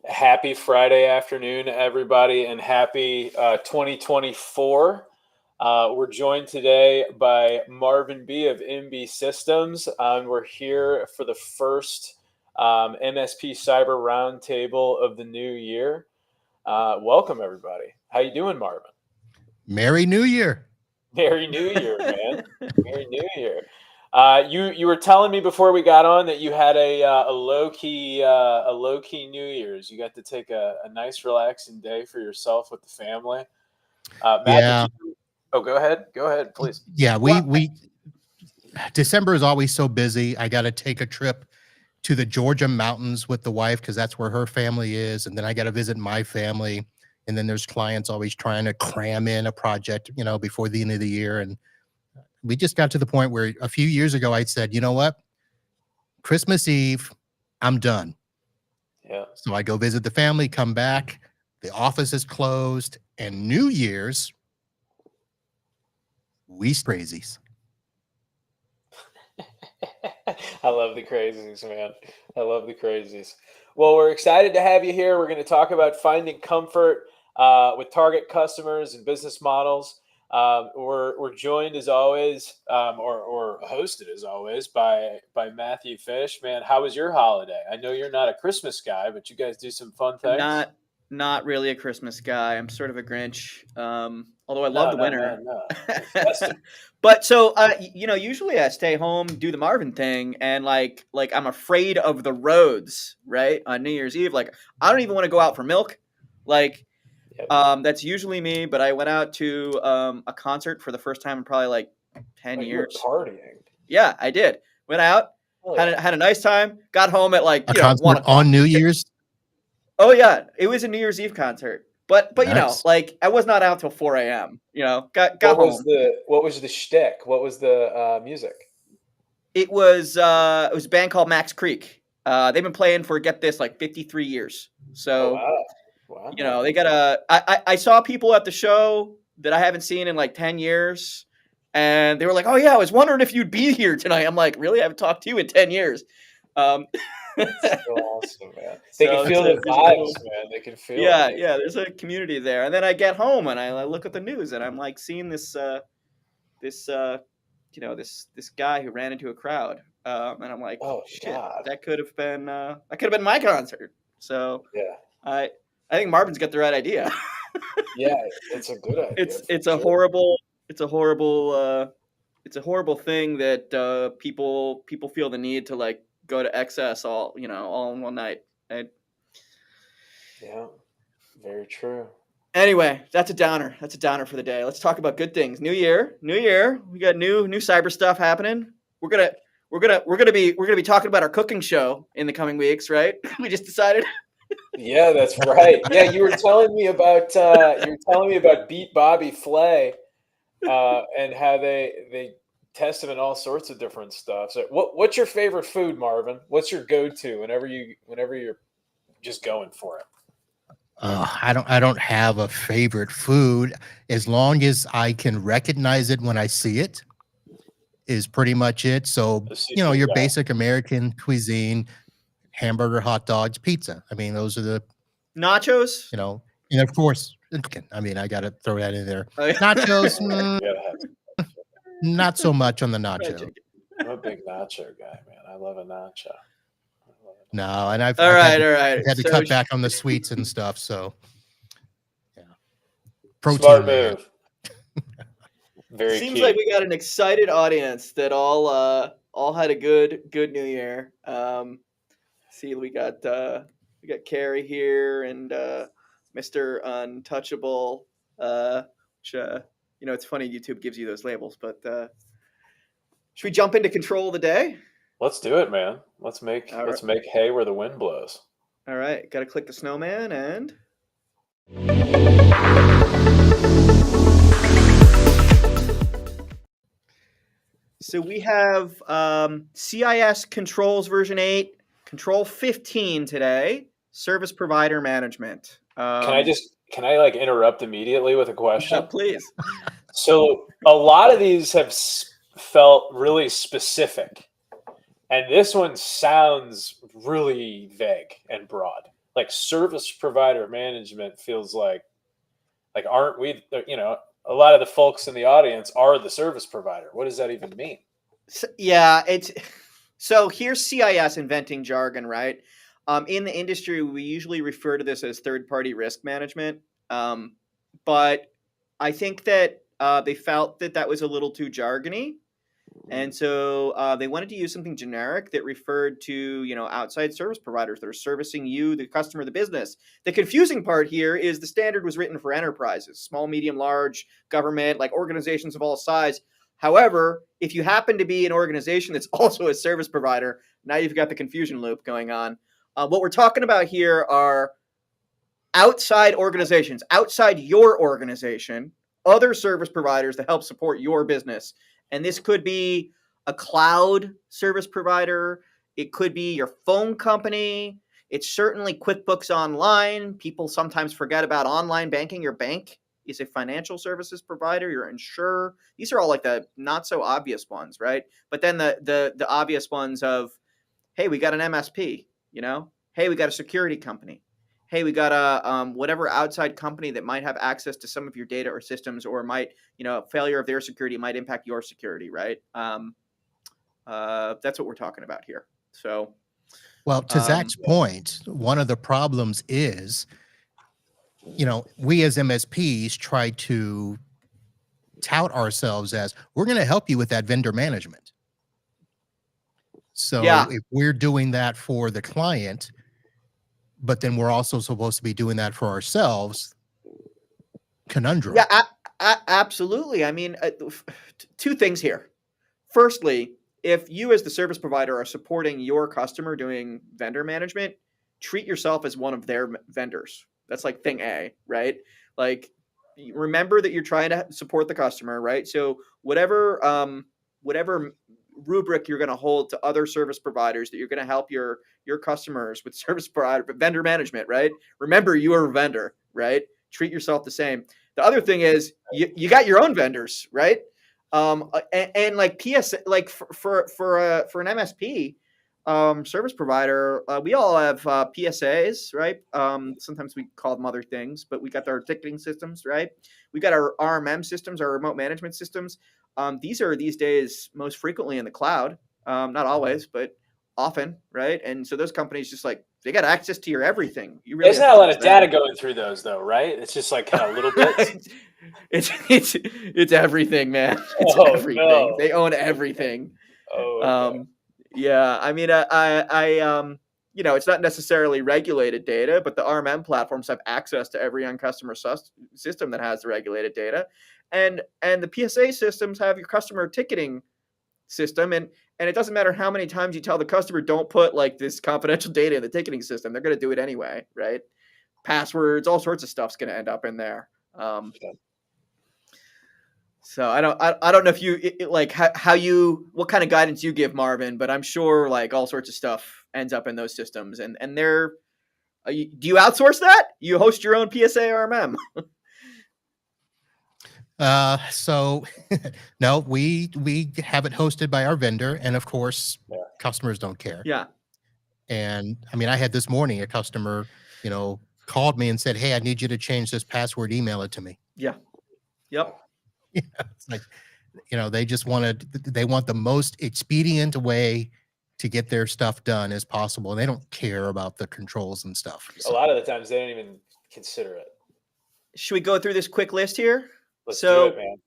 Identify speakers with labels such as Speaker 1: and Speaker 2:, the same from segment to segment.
Speaker 1: Happy Friday afternoon, everybody, and happy 2024. We're joined today by Marvin Bee of MB Systems. We're here for the first MSP Cyber Roundtable of the new year. Welcome, everybody. How you doing, Marvin?
Speaker 2: Merry New Year.
Speaker 1: Merry New Year, man. Merry New Year. You were telling me before we got on that you had a low key New Year's. You got to take a nice relaxing day for yourself with the family. Matt,
Speaker 2: Yeah.
Speaker 1: Go ahead, please.
Speaker 2: Yeah, we December is always so busy. I got to take a trip to the Georgia mountains with the wife because that's where her family is, and then I got to visit my family. And then there's clients always trying to cram in a project, before the end of the year. And we just got to the point where a few years ago I said, you know what? Christmas Eve, I'm done.
Speaker 1: Yeah.
Speaker 2: So I go visit the family, come back, the office is closed, and New Year's, we crazies.
Speaker 1: I love the crazies, man. I love the crazies. Well, we're excited to have you here. We're going to talk about finding comfort with target customers and business models. We're joined as always, or hosted as always by Matthew Fish. Man, how was your holiday? I know you're not a Christmas guy, but you guys do some fun things.
Speaker 3: Not really a Christmas guy. I'm sort of a Grinch. Although I love the winter.
Speaker 1: No.
Speaker 3: But so usually I stay home, do the Marvin thing, and like I'm afraid of the roads, right? On New Year's Eve, like I don't even want to go out for milk, like. Yep. That's usually me, but I went out to a concert for the first time in probably like 10 years.
Speaker 1: You were partying.
Speaker 3: Yeah, I did. Went out, had a nice time, got home at like
Speaker 2: a concert
Speaker 3: 1 o'clock.
Speaker 2: On New Year's.
Speaker 3: Oh yeah, it was a New Year's Eve concert, but
Speaker 2: nice.
Speaker 3: like I was not out till 4 a.m. Got home.
Speaker 1: What was the shtick? What was the music?
Speaker 3: It was a band called Max Creek. They've been playing for, get this, like 53 years. So.
Speaker 1: Oh, wow.
Speaker 3: They got I saw people at the show that I haven't seen in like 10 years. And they were like, oh, yeah, I was wondering if you'd be here tonight. I'm like, really? I haven't talked to you in 10 years.
Speaker 1: That's so awesome, man. They can feel the vibes, man. They can feel it.
Speaker 3: Yeah, there's a community there. And then I get home and I look at the news and I'm like seeing this guy who ran into a crowd. And I'm like, oh, shit,
Speaker 1: God.
Speaker 3: that could have been my concert. So
Speaker 1: yeah.
Speaker 3: I think Marvin's got the right idea.
Speaker 1: Yeah, it's a good idea.
Speaker 3: It's a horrible thing that people feel the need to like go to excess all in one night.
Speaker 1: Yeah, very true.
Speaker 3: Anyway, that's a downer. That's a downer for the day. Let's talk about good things. New year. We got new cyber stuff happening. We're gonna be talking about our cooking show in the coming weeks, right? We just decided.
Speaker 1: Yeah, that's right. Yeah, you were telling me about Beat Bobby Flay and how they test him in all sorts of different stuff. So what's your favorite food, Marvin? What's your go-to whenever you're just going for it?
Speaker 2: I don't have a favorite food. As long as I can recognize it when I see it is pretty much it. So, your basic American cuisine, hamburger, hot dogs, pizza. I mean, those are the
Speaker 3: nachos,
Speaker 2: and of course, I mean, I got to throw that in there. Nachos, not so much on the nacho.
Speaker 1: I'm a big nacho guy, man. I love a nacho.
Speaker 2: No, and I've had to cut back on the sweets and stuff. So, yeah, protein.
Speaker 1: Smart move. Very.
Speaker 3: Seems like we got an excited audience that all had a good New Year. See, we got Carrie here and Mr. Untouchable. Which it's funny YouTube gives you those labels, but should we jump into control of the day?
Speaker 1: Let's do it, man. Let's make hay where the wind blows.
Speaker 3: All right, got to click the snowman and. So we have CIS Controls version 8, Control 15 today, Service Provider Management.
Speaker 1: Can I like interrupt immediately with a question?
Speaker 3: Please.
Speaker 1: So a lot of these have felt really specific, and this one sounds really vague and broad. Like service provider management feels like aren't we? You know, a lot of the folks in the audience are the service provider. What does that even mean?
Speaker 3: So, yeah, so here's CIS inventing jargon, right? In the industry, we usually refer to this as third-party risk management, but I think that they felt that that was a little too jargony, and so they wanted to use something generic that referred to outside service providers that are servicing you, the customer, the business. The confusing part here is the standard was written for enterprises, small, medium, large, government, like organizations of all size. However, if you happen to be an organization that's also a service provider, now you've got the confusion loop going on. What we're talking about here are outside organizations, outside your organization, other service providers that help support your business. And this could be a cloud service provider. It could be your phone company. It's certainly QuickBooks Online. People sometimes forget about online banking. Your bank is a financial services provider. Your insurer. These are all like the not so obvious ones, right? But then the obvious ones of, hey, we got an MSP. Hey, we got a security company. Hey, we got a whatever outside company that might have access to some of your data or systems, or might, failure of their security might impact your security, right? That's what we're talking about here. So,
Speaker 2: well, to Zach's point, one of the problems is, we as MSPs try to tout ourselves as we're going to help you with that vendor management. So if we're doing that for the client, but then we're also supposed to be doing that for ourselves, conundrum.
Speaker 3: Yeah, absolutely. I mean, two things here. Firstly, if you as the service provider are supporting your customer doing vendor management, treat yourself as one of their vendors. That's like thing A, right? Like, remember that you're trying to support the customer, right? So whatever rubric you're going to hold to other service providers that you're going to help your customers with service provider vendor management, right? Remember, you are a vendor, right? Treat yourself the same. The other thing is you got your own vendors, right? And like PS, like for an MSP service provider, we all have PSAs, right? Sometimes we call them other things, but we got our ticketing systems, right? We got our RMM systems, our remote management systems. These are these days most frequently in the cloud, not always, but often, right? And so those companies just like they got access to your everything. You really
Speaker 1: There's not a lot of data going through those, though, right? It's just like kind of little bits.
Speaker 3: it's everything, man. It's everything. No. They own everything.
Speaker 1: Okay.
Speaker 3: Yeah, I mean, I it's not necessarily regulated data, but the RMM platforms have access to every end customer system that has the regulated data, and the PSA systems have your customer ticketing system, and it doesn't matter how many times you tell the customer don't put like this confidential data in the ticketing system, they're going to do it anyway, right? Passwords, all sorts of stuff's going to end up in there. So I don't know if you like what kind of guidance you give, Marvin, but I'm sure like all sorts of stuff ends up in those systems, and they're do you outsource that? You host your own PSA RMM?
Speaker 2: So no, we have it hosted by our vendor, and of course, customers don't care.
Speaker 3: Yeah.
Speaker 2: And I mean, I had this morning a customer, called me and said, "Hey, I need you to change this password. Email it to me."
Speaker 3: Yeah. Yep.
Speaker 2: It's like, they just they want the most expedient way to get their stuff done as possible. They don't care about the controls and stuff.
Speaker 1: So. A lot of the times they don't even consider it.
Speaker 3: Should we go through this quick list here?
Speaker 1: Let's do it, man.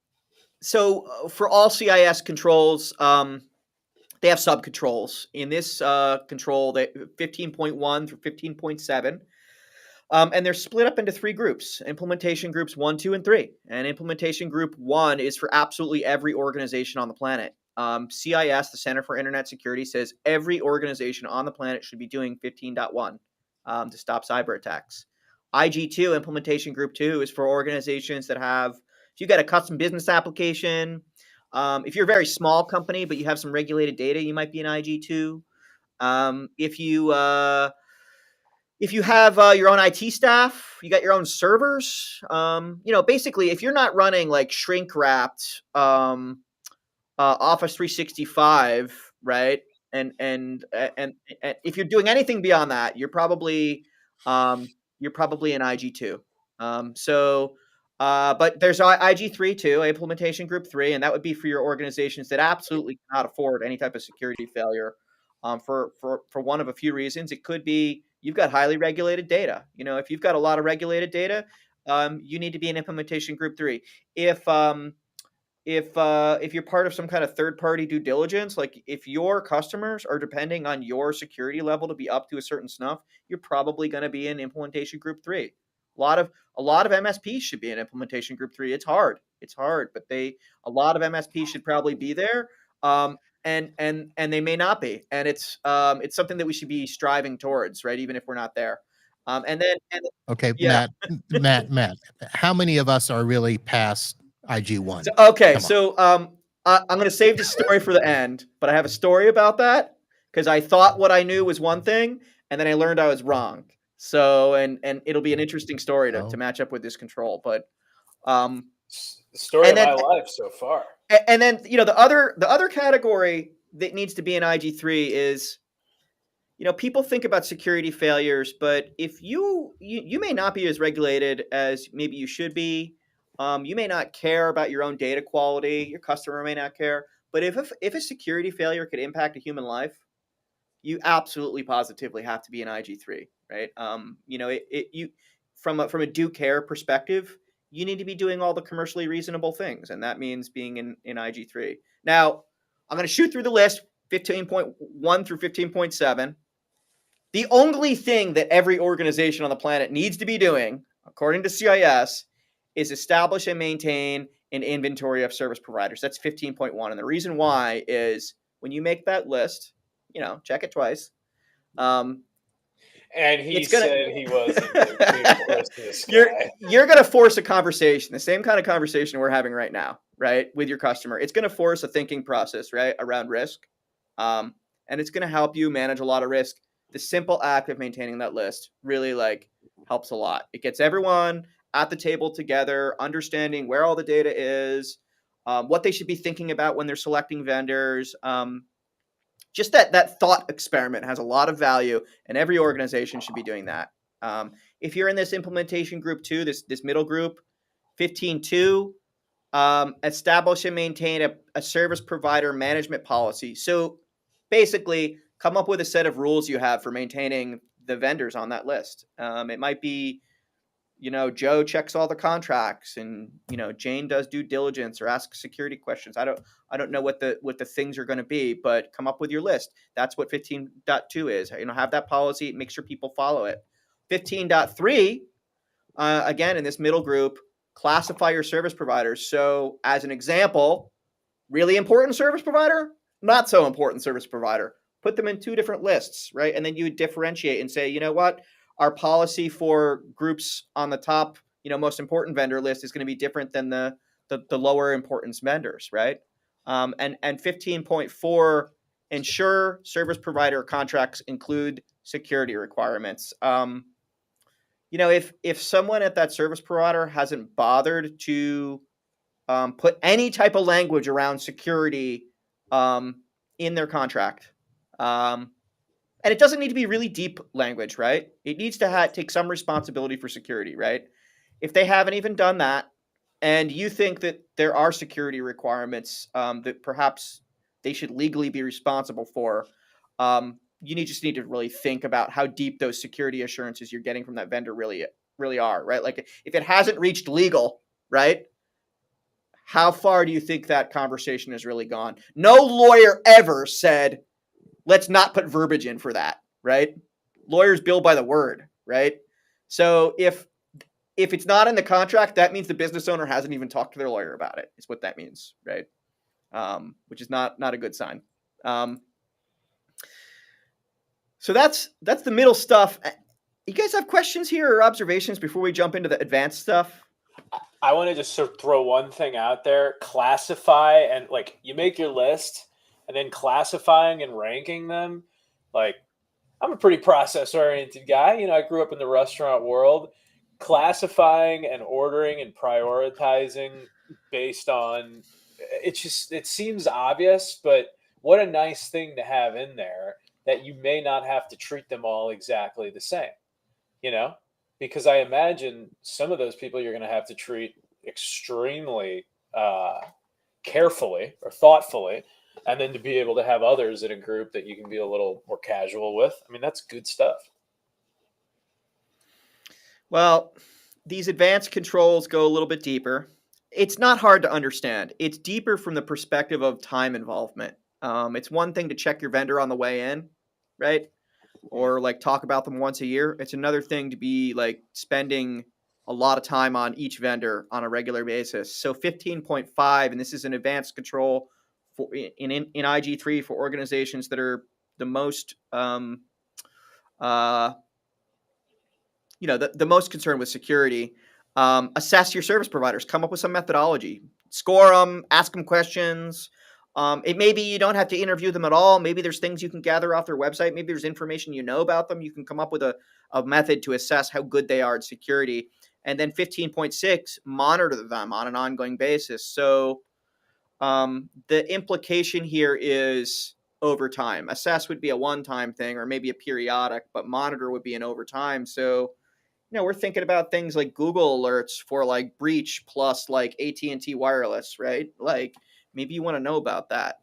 Speaker 3: So for all CIS controls, they have sub controls. In this control, they 15.1 through 15.7. And they're split up into 3 groups: implementation groups 1, 2, and 3. And implementation group 1 is for absolutely every organization on the planet. CIS, the Center for Internet Security, says every organization on the planet should be doing 15.1. to stop cyber attacks. IG2, implementation group 2, is for organizations that have, if you got a custom business application, if you're a very small company but you have some regulated data, you might be an IG2. If you have your own IT staff, you got your own servers. Basically, if you're not running like shrink wrapped Office 365, right? And if you're doing anything beyond that, you're probably an IG2. But there's IG3 too, implementation group 3, and that would be for your organizations that absolutely cannot afford any type of security failure. For one of a few reasons, it could be you've got highly regulated data. If you've got a lot of regulated data, you need to be in implementation group 3. If you're part of some kind of third-party due diligence, like if your customers are depending on your security level to be up to a certain snuff, you're probably going to be in implementation group 3. A lot of MSPs should be in implementation group 3. It's hard, but a lot of MSPs should probably be there, and they may not be, and it's something that we should be striving towards, right? Even if we're not there.
Speaker 2: Okay,
Speaker 3: Yeah.
Speaker 2: Matt, how many of us are really past IG1?
Speaker 3: I'm going to save the story for the end, but I have a story about that because I thought what I knew was one thing, and then I learned I was wrong. So, and it'll be an interesting story to match up with this control. But
Speaker 1: the story of my life so far.
Speaker 3: And then the other category that needs to be in IG3 is, people think about security failures, but if you may not be as regulated as maybe you should be. You may not care about your own data quality. Your customer may not care. But if a security failure could impact a human life, you absolutely positively have to be an IG3, right? From a due care perspective, you need to be doing all the commercially reasonable things, and that means being in IG3. Now, I'm going to shoot through the list, 15.1 through 15.7. The only thing that every organization on the planet needs to be doing, according to CIS, is establish and maintain an inventory of service providers. That's 15.1. And the reason why is when you make that list, check it twice.
Speaker 1: And he said he wasn't.
Speaker 3: You're going to force a conversation, the same kind of conversation we're having right now, right, with your customer. It's going to force a thinking process, right, around risk. And it's going to help you manage a lot of risk. The simple act of maintaining that list really helps a lot. It gets everyone at the table together, understanding where all the data is, what they should be thinking about when they're selecting vendors. Just that thought experiment has a lot of value, and every organization should be doing that. If you're in this implementation group 2, this middle group, 15.2, establish and maintain a service provider management policy. So basically, come up with a set of rules you have for maintaining the vendors on that list. It might be, Joe checks all the contracts, and Jane does due diligence or asks security questions. I don't know what the things are going to be, but come up with your list. That's what 15.2 is. Have that policy, make sure people follow it. 15.3, again in this middle group, classify your service providers. So as an example, really important service provider, not so important service provider. Put them in 2 different lists, right? And then you would differentiate and say, you know what? Our policy for groups on the top, most important vendor list is going to be different than the lower importance vendors, right? And 15.4, ensure service provider contracts include security requirements. If someone at that service provider hasn't bothered to put any type of language around security in their contract, and it doesn't need to be really deep language, right? It needs to take some responsibility for security, right? If they haven't even done that, and you think that there are security requirements that perhaps they should legally be responsible for, you just need to really think about how deep those security assurances you're getting from that vendor really are, right? Like if it hasn't reached legal, right? How far do you think that conversation has really gone? No lawyer ever said, let's not put verbiage in for that, right? Lawyers bill by the word, right? So if it's not in the contract, that means the business owner hasn't even talked to their lawyer about it. Is what that means, right? Which is not a good sign. So that's the middle stuff. You guys have questions here or observations before we jump into the advanced stuff?
Speaker 1: I want to just sort of throw one thing out there: classify, and like you make your list, and then classifying and ranking them. Like, I'm a pretty process oriented guy. I grew up in the restaurant world. Classifying and ordering and prioritizing based on it seems obvious, but what a nice thing to have in there, that you may not have to treat them all exactly the same, you know? Because I imagine some of those people you're going to have to treat extremely uh, carefully or thoughtfully, and then to be able to have others in a group that you can be a little more casual with. I mean, that's good stuff.
Speaker 3: Well, these advanced controls go a little bit deeper. It's not hard to understand. It's deeper from the perspective of time involvement. It's one thing to check your vendor on the way in, right? Or like talk about them once a year. It's another thing to be like spending a lot of time on each vendor on a regular basis. So 15.5, and this is an advanced control for in IG3 for organizations that are the most the most concerned with security. Assess your service providers. Come up with some methodology. Score them. Ask them questions. It may be you don't have to interview them at all. Maybe there's things you can gather off their website. Maybe there's information you know about them. You can come up with a method to assess how good they are at security. And then 15.6, monitor them on an ongoing basis. So the implication here is over time. Assess would be a one-time thing or maybe a periodic, but monitor would be an over time. So we're thinking about things like Google alerts for like breach plus like AT&T wireless, right? Like maybe you want to know about that,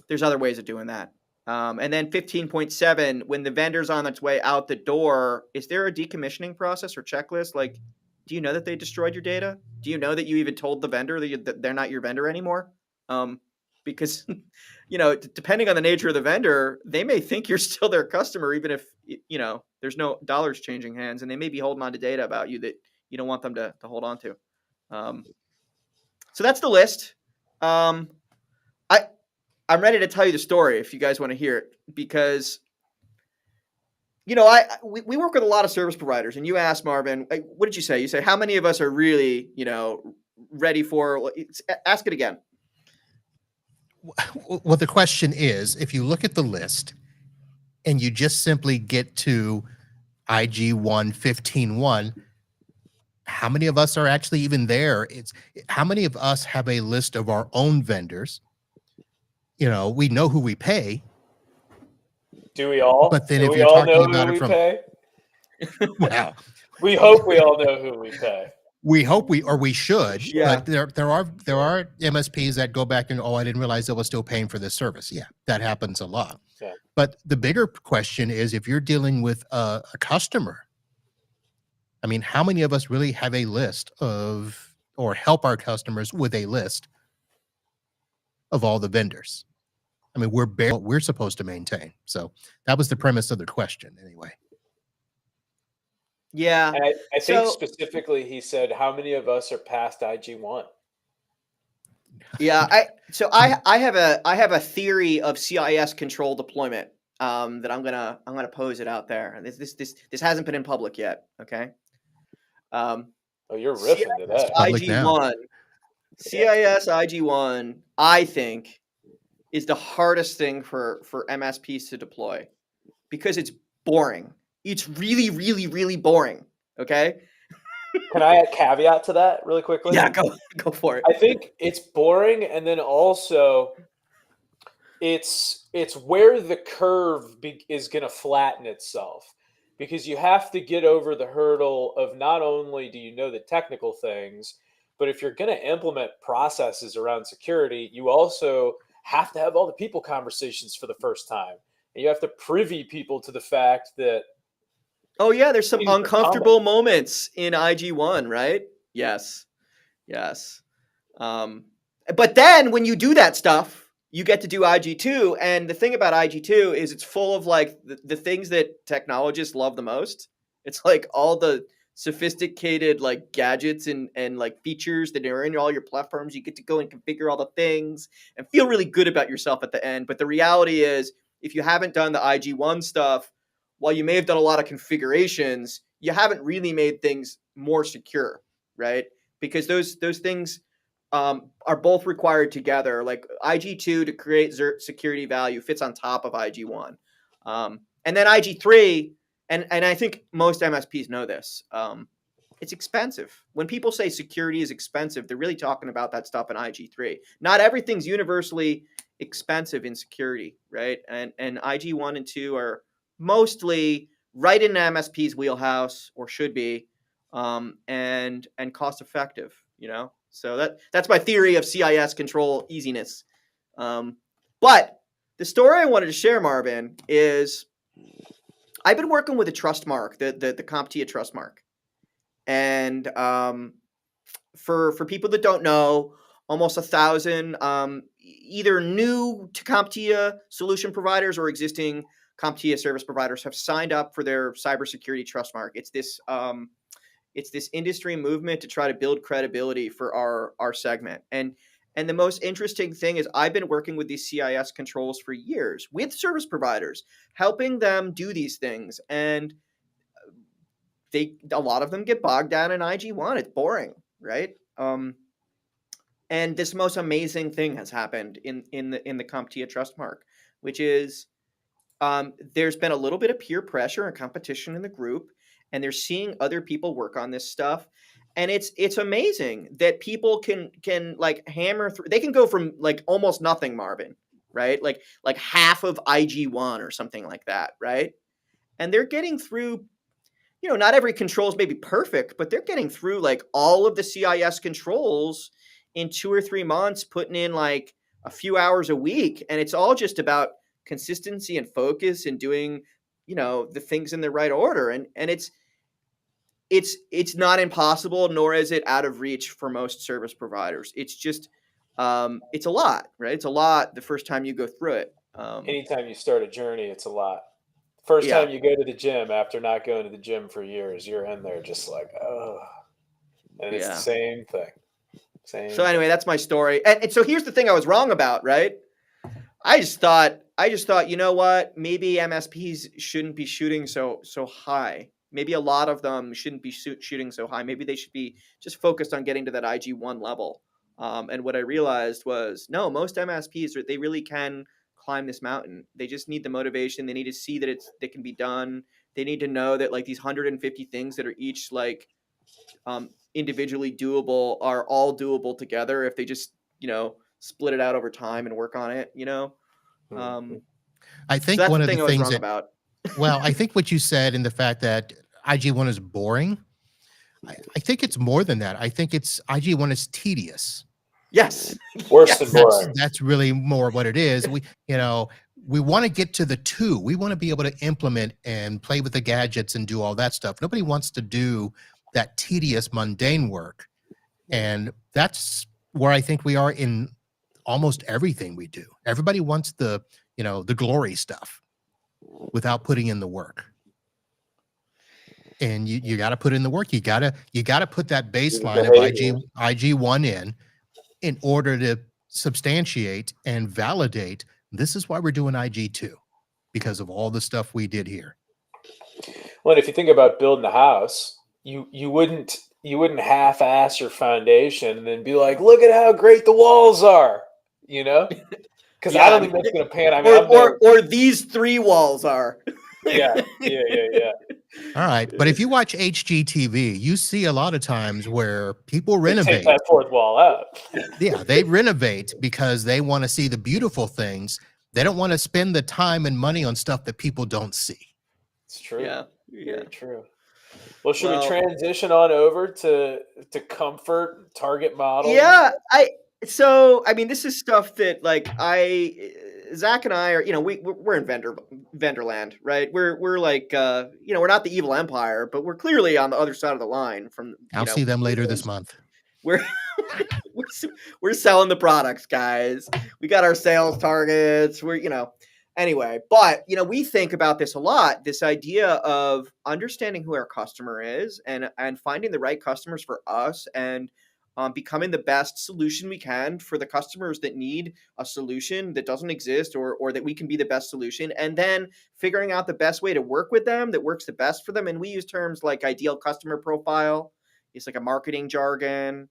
Speaker 3: there's other ways of doing that. And then 15.7, when the vendor's on its way out the door, is there a decommissioning process or checklist? Like, do you know that they destroyed your data? Do you know that you even told the vendor that they're not your vendor anymore? Because depending on the nature of the vendor, they may think you're still their customer, even if there's no dollars changing hands, and they may be holding on to data about you that you don't want them to hold on to. So that's the list. I'm ready to tell you the story if you guys want to hear it, because we work with a lot of service providers, and you asked Marvin, what did you say? You say how many of us are really ready for? Ask it again.
Speaker 2: Well, the question is, if you look at the list and you just simply get to IG1 15.1, how many of us are actually even there? It's how many of us have a list of our own vendors? We know who we pay.
Speaker 1: Do we all?
Speaker 2: But then
Speaker 1: Do
Speaker 2: if
Speaker 1: we
Speaker 2: you're
Speaker 1: all
Speaker 2: talking
Speaker 1: know
Speaker 2: about
Speaker 1: who
Speaker 2: it
Speaker 1: we
Speaker 2: from,
Speaker 1: pay?
Speaker 2: well,
Speaker 1: We hope we all know who we pay.
Speaker 2: we hope we should,
Speaker 3: Yeah.
Speaker 2: but there are MSPs that go back and, I didn't realize I was still paying for this service. Yeah, that happens a lot.
Speaker 1: Yeah.
Speaker 2: But the bigger question is, if you're dealing with a customer, I mean, how many of us really have a list of, or help our customers with a list of all the vendors? I mean, we're barely what we're supposed to maintain. So that was the premise of the question anyway.
Speaker 3: Yeah.
Speaker 1: And I think specifically he said, how many of us are past IG1?
Speaker 3: Yeah, I have a theory of CIS control deployment that I'm gonna pose it out there. And this hasn't been in public yet. Okay.
Speaker 1: Oh, you're riffing to that.
Speaker 3: IG1, CIS IG1, I think, is the hardest thing for MSPs to deploy because it's boring. It's really, really, really boring. Okay.
Speaker 1: Can I add caveat to that really quickly?
Speaker 3: Yeah, go for it.
Speaker 1: I think it's boring, and then also it's where the curve is going to flatten itself, because you have to get over the hurdle of not only do you know the technical things, but if you're going to implement processes around security, you also have to have all the people conversations for the first time, and you have to privy people to the fact that
Speaker 3: oh yeah, there's some uncomfortable moments in IG1, right? Yes. But then when you do that stuff, you get to do IG2, and the thing about IG2 is it's full of like the things that technologists love the most. It's like all the sophisticated like gadgets and like features that are in all your platforms. You get to go and configure all the things and feel really good about yourself at the end. But the reality is, if you haven't done the IG1 stuff, while you may have done a lot of configurations, you haven't really made things more secure, right? Because those things are both required together. Like IG2 to create security value fits on top of IG1. And then IG3, and I think most MSPs know this, it's expensive. When people say security is expensive, they're really talking about that stuff in IG3. Not everything's universally expensive in security, right? And IG1 and 2 are mostly right in MSP's wheelhouse, or should be, and cost effective, you know? So that's my theory of CIS control easiness. But the story I wanted to share, Marvin, is I've been working with a trust mark, the CompTIA trust mark. And for people that don't know, almost 1,000 either new to CompTIA solution providers or existing CompTIA service providers have signed up for their cybersecurity trust mark. It's this industry movement to try to build credibility for our segment. And the most interesting thing is I've been working with these CIS controls for years with service providers, helping them do these things. And a lot of them get bogged down in IG1. It's boring, right? And this most amazing thing has happened in the CompTIA trust mark, which is there's been a little bit of peer pressure and competition in the group, and they're seeing other people work on this stuff. And it's amazing that people can like hammer through. They can go from like almost nothing, Marvin, right? Like half of IG1 or something like that, right? And they're getting through, you know, not every control is maybe perfect, but they're getting through like all of the CIS controls in 2 or 3 months, putting in like a few hours a week. And it's all just about consistency and focus and doing, you know, the things in the right order. And it's not impossible, nor is it out of reach for most service providers. It's just, it's a lot, right? It's a lot the first time you go through it.
Speaker 1: Anytime you start a journey, it's a lot. First
Speaker 3: Yeah.
Speaker 1: time you go to the gym after not going to the gym for years, you're in there just like, oh, and it's the
Speaker 3: Yeah.
Speaker 1: same thing.
Speaker 3: So anyway, that's my story. And so here's the thing I was wrong about, right? I just thought, you know what? Maybe MSPs shouldn't be shooting so high. Maybe a lot of them shouldn't be shooting so high. Maybe they should be just focused on getting to that IG1 level. And what I realized was, no, most MSPs, they really can climb this mountain. They just need the motivation. They need to see that it can be done. They need to know that like these 150 things that are each like individually doable are all doable together if they just, you know, split it out over time and work on it, you know?
Speaker 2: I think
Speaker 3: So that's
Speaker 2: one
Speaker 3: the
Speaker 2: of the
Speaker 3: thing I was
Speaker 2: things
Speaker 3: wrong
Speaker 2: that,
Speaker 3: about.
Speaker 2: well, I think what you said in the fact that IG1 is boring, I think it's more than that. I think it's IG1 is tedious.
Speaker 3: Yes.
Speaker 1: Worse than boring.
Speaker 2: That's really more what it is. We, you know, we want to get to the 2. We want to be able to implement and play with the gadgets and do all that stuff. Nobody wants to do that tedious, mundane work. And that's where I think we are in almost everything we do. Everybody wants the, you know, the glory stuff without putting in the work. And you got to put in the work. You got to put that baseline of IG1 in order to substantiate and validate this is why we're doing IG2, because of all the stuff we did here.
Speaker 1: Well, if you think about building a house, you wouldn't half-ass your foundation and then be like, look at how great the walls are, you know? Because I don't think that's going to pan. I mean,
Speaker 3: or these 3 walls are.
Speaker 1: Yeah.
Speaker 2: All right, but if you watch HGTV, you see a lot of times where people renovate.
Speaker 1: Take that 4th wall out.
Speaker 2: Yeah, they renovate because they want to see the beautiful things. They don't want to spend the time and money on stuff that people don't see.
Speaker 1: It's true.
Speaker 3: Yeah.
Speaker 1: Very true. Well, should we transition on over to comfort target model?
Speaker 3: Yeah, I mean, this is stuff that like Zach and I are, you know, we're in vendor land, right? We're like, you know, we're not the evil empire, but we're clearly on the other side of the line from.
Speaker 2: I'll see them later this month.
Speaker 3: We're selling the products, guys. We got our sales targets. We're, you know, anyway, but you know, we think about this a lot. This idea of understanding who our customer is and finding the right customers for us and becoming the best solution we can for the customers that need a solution that doesn't exist, or that we can be the best solution, and then figuring out the best way to work with them that works the best for them. And we use terms like ideal customer profile. It's like a marketing jargon.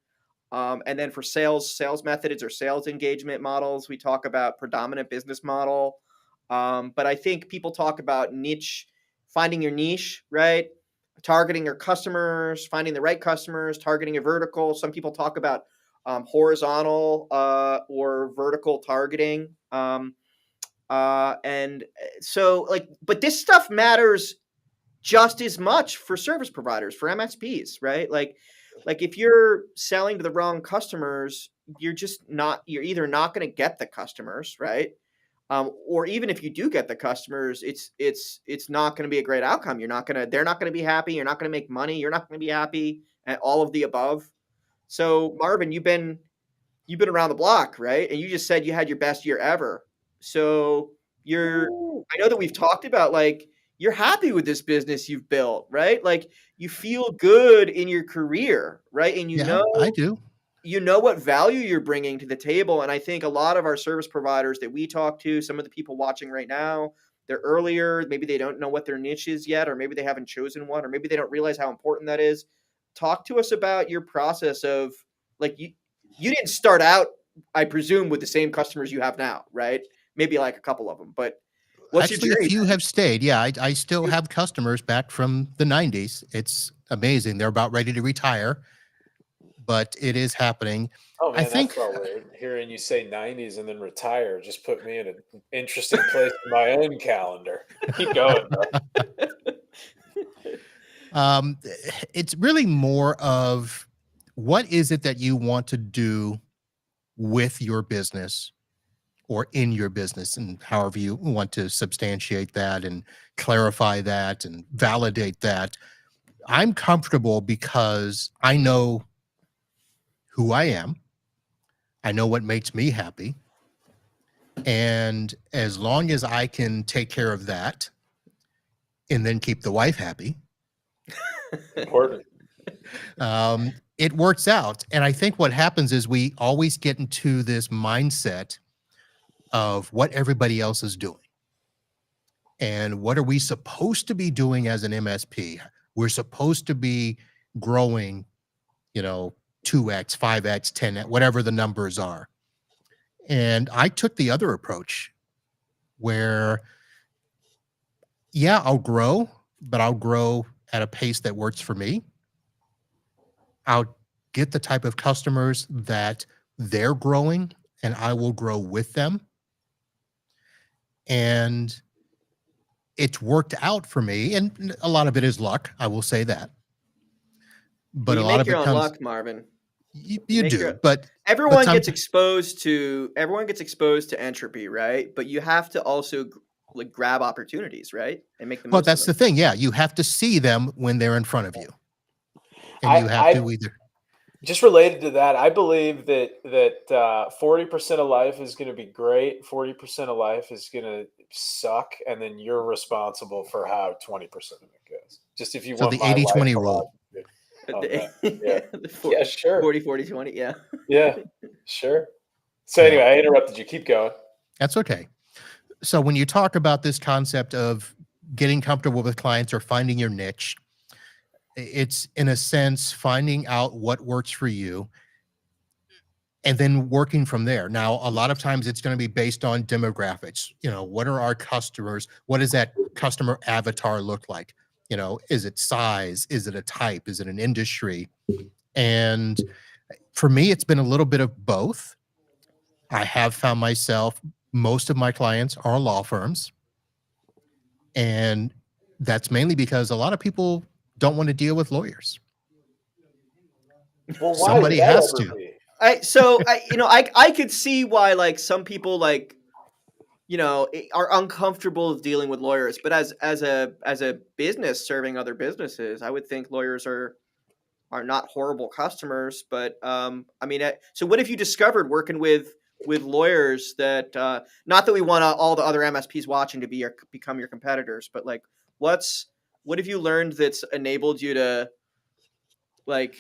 Speaker 3: And then for sales methods or sales engagement models, we talk about predominant business model. But I think people talk about niche, finding your niche, right? Targeting your customers, finding the right customers, targeting a vertical. Some people talk about horizontal or vertical targeting. And so, but this stuff matters just as much for service providers, for MSPs, right? Like if you're selling to the wrong customers, you're either not going to get the customers, right? Or even if you do get the customers, it's not going to be a great outcome. They're not going to be happy. You're not going to make money. You're not going to be happy, and all of the above. So Marvin, you've been around the block, right? And you just said you had your best year ever. So I know that we've talked about, like, you're happy with this business you've built, right? Like, you feel good in your career, right? And
Speaker 2: Yeah, I do.
Speaker 3: you know what value you're bringing to the table. And I think a lot of our service providers that we talk to, some of the people watching right now, they're earlier, maybe they don't know what their niche is yet, or maybe they haven't chosen one, or maybe they don't realize how important that is. Talk to us about your process of, like, you didn't start out, I presume, with the same customers you have now, right? Maybe like a couple of them, but what's
Speaker 2: Actually,
Speaker 3: your
Speaker 2: a
Speaker 3: journey?
Speaker 2: few have stayed. Yeah, I still have customers back from the 90s. It's amazing. They're about ready to retire, but it is happening.
Speaker 1: Oh man,
Speaker 2: I
Speaker 1: that
Speaker 2: think
Speaker 1: felt weird. Hearing you say 90s and then retire just put me in an interesting place in my own calendar. Keep going, bro.
Speaker 2: um, it's really more of what is it that you want to do with your business or in your business, and however you want to substantiate that and clarify that and validate that. I'm comfortable because I know who I am. I know what makes me happy. And as long as I can take care of that and then keep the wife happy,
Speaker 1: Important.
Speaker 2: it works out. And I think what happens is we always get into this mindset of what everybody else is doing. And what are we supposed to be doing as an MSP? We're supposed to be growing, 2x, 5x, 10x, whatever the numbers are. And I took the other approach where, yeah, I'll grow, but I'll grow at a pace that works for me. I'll get the type of customers that they're growing, and I will grow with them. And it's worked out for me. And a lot of it is luck. I will say that. But
Speaker 3: Well,
Speaker 2: a
Speaker 3: you
Speaker 2: lot
Speaker 3: make
Speaker 2: of
Speaker 3: your
Speaker 2: it
Speaker 3: own
Speaker 2: comes,
Speaker 3: luck, Marvin.
Speaker 2: you
Speaker 3: Make
Speaker 2: do,
Speaker 3: your
Speaker 2: but
Speaker 3: everyone
Speaker 2: some,
Speaker 3: gets exposed to entropy, right? But you have to also like grab opportunities, right, and make the
Speaker 2: well,
Speaker 3: most of
Speaker 2: that's
Speaker 3: them.
Speaker 2: the thing. Yeah. You have to see them when they're in front of you. And you have
Speaker 1: I
Speaker 2: to either,
Speaker 1: just related to that, I believe that 40% of life is going to be great, 40% of life is going to suck, and then you're responsible for how 20% of it goes. Just if you
Speaker 2: so
Speaker 1: want
Speaker 2: the
Speaker 1: my
Speaker 2: 80
Speaker 1: life
Speaker 2: 20 rule.
Speaker 1: philosophy on that. Yeah.
Speaker 3: The
Speaker 1: Yeah, sure.
Speaker 3: 40, 40, 20, yeah.
Speaker 1: Yeah, sure. So
Speaker 2: Yeah.
Speaker 1: anyway, I interrupted you. Keep going.
Speaker 2: That's okay. So when you talk about this concept of getting comfortable with clients or finding your niche, it's in a sense finding out what works for you and then working from there. Now, a lot of times it's going to be based on demographics. What are our customers? What does that customer avatar look like? Is it size? Is it a type? Is it an industry? And for me, it's been a little bit of both. I have found myself, most of my clients are law firms. And that's mainly because a lot of people don't want to deal with lawyers.
Speaker 1: Well, why would
Speaker 2: Somebody
Speaker 1: that
Speaker 2: has
Speaker 1: ever
Speaker 2: to.
Speaker 1: be?
Speaker 3: I could see why, like, some people, like, are uncomfortable dealing with lawyers, but as a business serving other businesses, I would think lawyers are not horrible customers. But so what have you discovered working with lawyers that, not that we want all the other MSPs watching to become your competitors, but like, what have you learned that's enabled you to, like,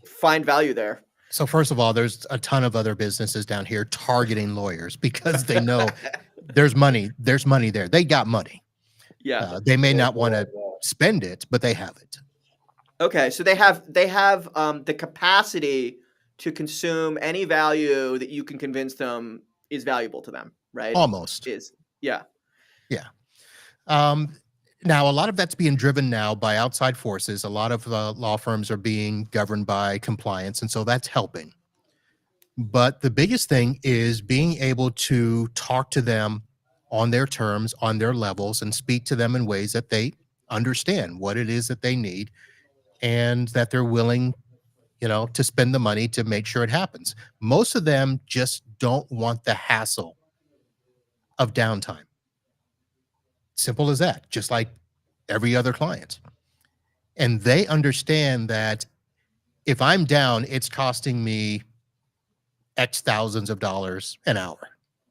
Speaker 3: find value there?
Speaker 2: So first of all, there's a ton of other businesses down here targeting lawyers because they know there's money there. They got money.
Speaker 3: Yeah.
Speaker 2: They may not want to spend it, but they have it.
Speaker 3: Okay, so they have the capacity to consume any value that you can convince them is valuable to them, right?
Speaker 2: Almost.
Speaker 3: Yeah.
Speaker 2: Yeah. Now, a lot of that's being driven now by outside forces. A lot of law firms are being governed by compliance, and so that's helping. But the biggest thing is being able to talk to them on their terms, on their levels, and speak to them in ways that they understand what it is that they need and that they're willing, to spend the money to make sure it happens. Most of them just don't want the hassle of downtime. Simple as that, just like every other client. And they understand that if I'm down, it's costing me X thousands of dollars an hour.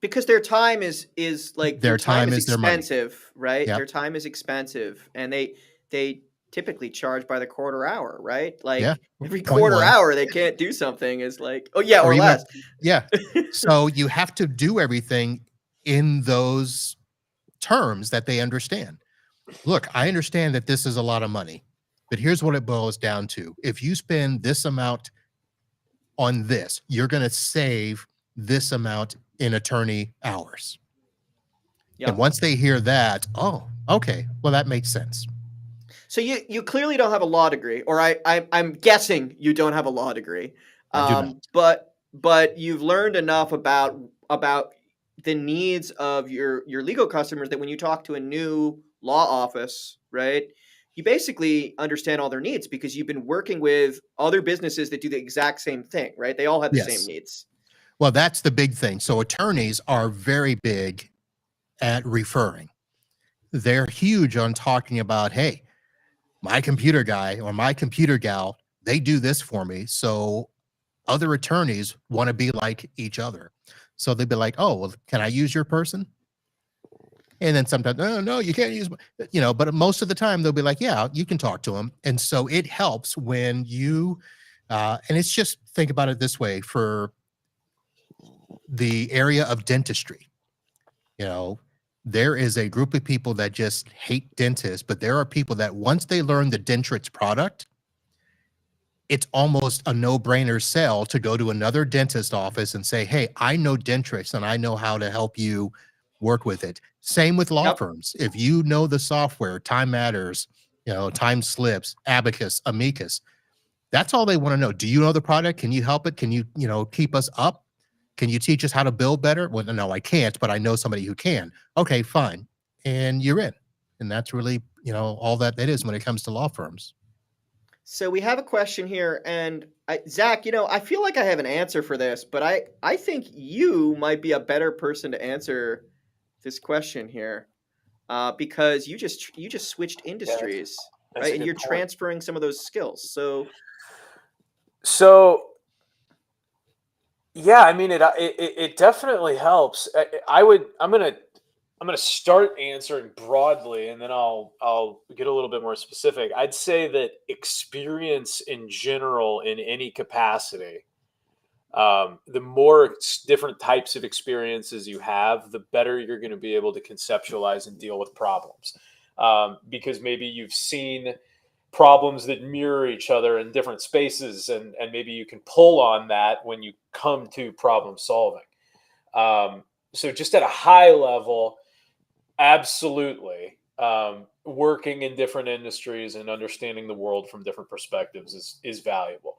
Speaker 3: Because their time is like
Speaker 2: Their time is their money.
Speaker 3: expensive, right?
Speaker 2: Yep.
Speaker 3: Their time is expensive, and they typically charge by the quarter hour, right? Like
Speaker 2: Yeah.
Speaker 3: every
Speaker 2: Point
Speaker 3: quarter
Speaker 2: one.
Speaker 3: hour they can't do something is like, oh yeah, or
Speaker 2: even
Speaker 3: less.
Speaker 2: Yeah. So you have to do everything in those terms that they understand. Look, I understand that this is a lot of money, but here's what it boils down to. If you spend this amount on this, you're going to save this amount in attorney hours.
Speaker 3: Yeah.
Speaker 2: And once they hear that, oh, okay, well, that makes sense.
Speaker 3: So you clearly don't have a law degree, or I'm guessing you don't have a law degree.
Speaker 2: I do not.
Speaker 3: But you've learned enough about the needs of your legal customers that when you talk to a new law office, right, you basically understand all their needs because you've been working with other businesses that do the exact same thing, right? They all have the same
Speaker 2: Yes.
Speaker 3: needs.
Speaker 2: Well, that's the big thing. So attorneys are very big at referring. They're huge on talking about, hey, my computer guy or my computer gal, they do this for me. So other attorneys want to be like each other. So they'd be like, oh, well, can I use your person? And then sometimes, oh, no, you can't use, but most of the time they'll be like, yeah, you can talk to them. And so it helps when you, and it's just, think about it this way, for the area of dentistry, there is a group of people that just hate dentists, but there are people that once they learn the Dentrix product, it's almost a no-brainer sell to go to another dentist office and say, hey, I know Dentrix and I know how to help you work with it. Same with law firms. If you know the software, Time Matters, Time Slips, Abacus, Amicus, that's all they want to know. Do you know the product? Can you help it? Can you, keep us up? Can you teach us how to build better? Well, no, I can't, but I know somebody who can. Okay, fine. And you're in. And that's really, all that is when it comes to law firms.
Speaker 3: So we have a question here, and Zach, I feel like I have an answer for this, but I think you might be a better person to answer this question here, because you just switched industries,
Speaker 1: That's
Speaker 3: right?
Speaker 1: a
Speaker 3: And
Speaker 1: good
Speaker 3: you're
Speaker 1: point.
Speaker 3: transferring some of those skills. So
Speaker 1: yeah, I mean, it definitely helps. I'm gonna start answering broadly, and then I'll get a little bit more specific. I'd say that experience in general in any capacity, the more different types of experiences you have, the better you're going to be able to conceptualize and deal with problems. Because maybe you've seen problems that mirror each other in different spaces, and maybe you can pull on that when you come to problem solving. So just at a high level, absolutely, working in different industries and understanding the world from different perspectives is valuable.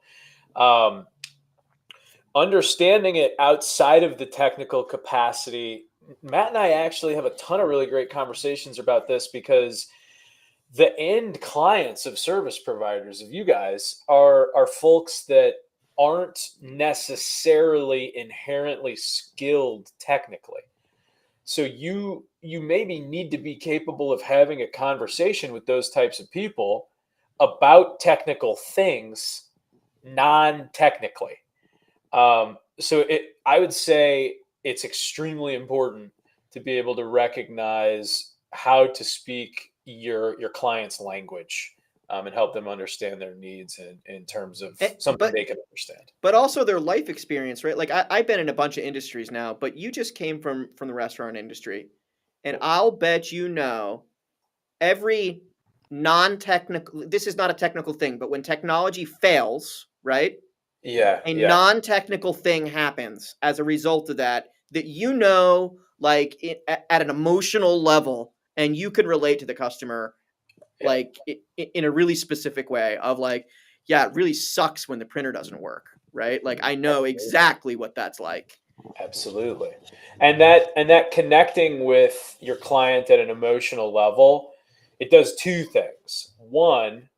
Speaker 1: Understanding it outside of the technical capacity, Matt and I actually have a ton of really great conversations about this, because the end clients of service providers, of you guys, are folks that aren't necessarily inherently skilled technically. So you maybe need to be capable of having a conversation with those types of people about technical things non-technically. I would say it's extremely important to be able to recognize how to speak your client's language and help them understand their needs in terms of something they can understand.
Speaker 3: But also their life experience, right? Like I've been in a bunch of industries now, but you just came from the restaurant industry, and
Speaker 1: Yep.
Speaker 3: I'll bet you know every non-technical. This is not a technical thing, but when technology fails, right?
Speaker 1: Yeah,
Speaker 3: A
Speaker 1: yeah,
Speaker 3: non-technical thing happens as a result of that you know, like at an emotional level, and you can relate to the customer
Speaker 1: yeah.
Speaker 3: like in a really specific way of like, yeah, it really sucks when the printer doesn't work, right? Like I know exactly what that's like.
Speaker 1: Absolutely. And that connecting with your client at an emotional level, it does two things. One,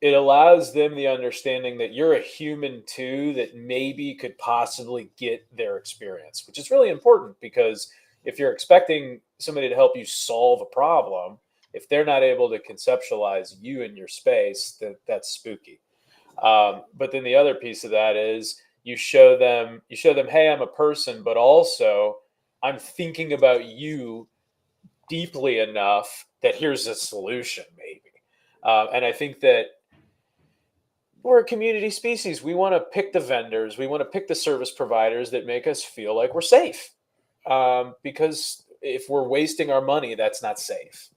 Speaker 1: it allows them the understanding that you're a human too, that maybe could possibly get their experience, which is really important because if you're expecting somebody to help you solve a problem, if they're not able to conceptualize you in your space, that's spooky. But then the other piece of that is you show them, hey, I'm a person, but also I'm thinking about you deeply enough that here's a solution, maybe. And I think that we're a community species. We want to pick the vendors, we want to pick the service providers that make us feel like we're safe. Because if we're wasting our money, that's not safe.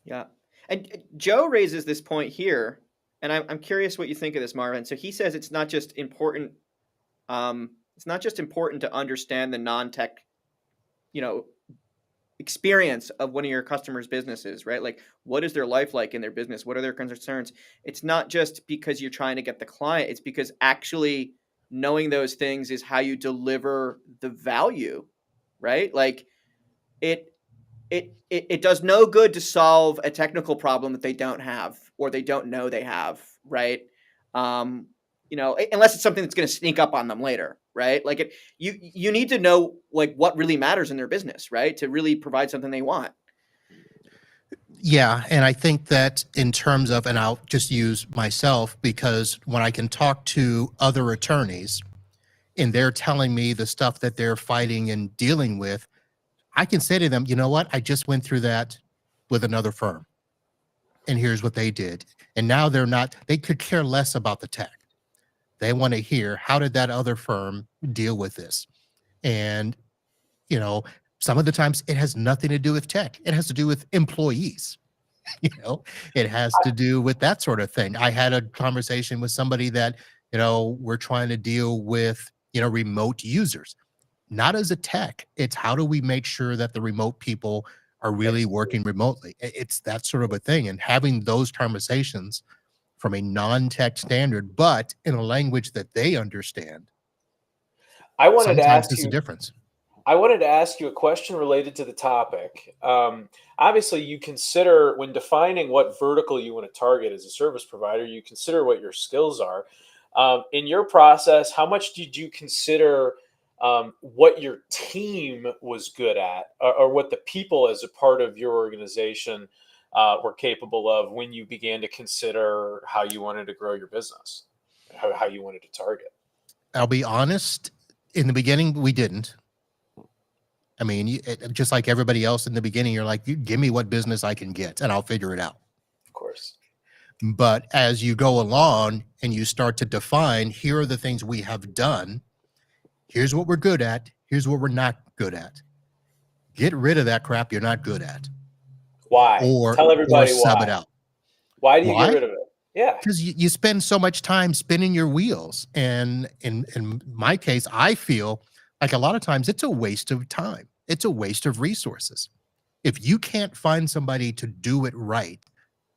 Speaker 3: Yeah. And Joe raises this point here, and I'm curious what you think of this, Marvin. So he says it's not just important to understand the non-tech, you know, experience of one of your customers' businesses, right? Like, what is their life like in their business? What are their concerns? It's not just because you're trying to get the client, it's because actually knowing those things is how you deliver the value, right? Like, it it does no good to solve a technical problem that they don't have or they don't know they have, right? Um, unless it's something that's going to sneak up on them later, right? Like you need to know like what really matters in their business, right? To really provide something they want.
Speaker 2: Yeah, and I think that in terms of, and I'll just use myself because when I can talk to other attorneys and they're telling me the stuff that they're fighting and dealing with, I can say to them, you know what? I just went through that with another firm and here's what they did. And now they could care less about the tech. They want to hear, how did that other firm deal with this? And, you know, some of the times it has nothing to do with tech. It has to do with employees. It has to do with that sort of thing. I had a conversation with somebody that, we're trying to deal with, remote users, not as a tech. It's how do we make sure that the remote people are really working remotely? It's that sort of a thing. And having those conversations from a non-tech standard, but in a language that they understand,
Speaker 1: I wanted to
Speaker 2: sometimes
Speaker 1: ask
Speaker 2: it's a
Speaker 1: you
Speaker 2: difference.
Speaker 1: I wanted to ask you a question related to the topic. Obviously, you consider when defining what vertical you want to target as a service provider, you consider what your skills are. In your process, how much did you consider what your team was good at, or what the people as a part of your organization were capable of when you began to consider how you wanted to grow your business, how you wanted to target?
Speaker 2: I'll be honest, in the beginning, we didn't. I mean, just like everybody else in the beginning, you're like, you give me what business I can get and I'll figure it out.
Speaker 1: Of course.
Speaker 2: But as you go along and you start to define, here are the things we have done. Here's what we're good at. Here's what we're not good at. Get rid of that crap you're not good at.
Speaker 1: Why? Tell
Speaker 2: Or
Speaker 1: everybody
Speaker 2: sub
Speaker 1: why.
Speaker 2: it out.
Speaker 1: Why do you get
Speaker 2: Why?
Speaker 1: rid of it? Yeah.
Speaker 2: Because you spend so much time spinning your wheels. And in my case, I feel like a lot of times it's a waste of time. It's a waste of resources. If you can't find somebody to do it right,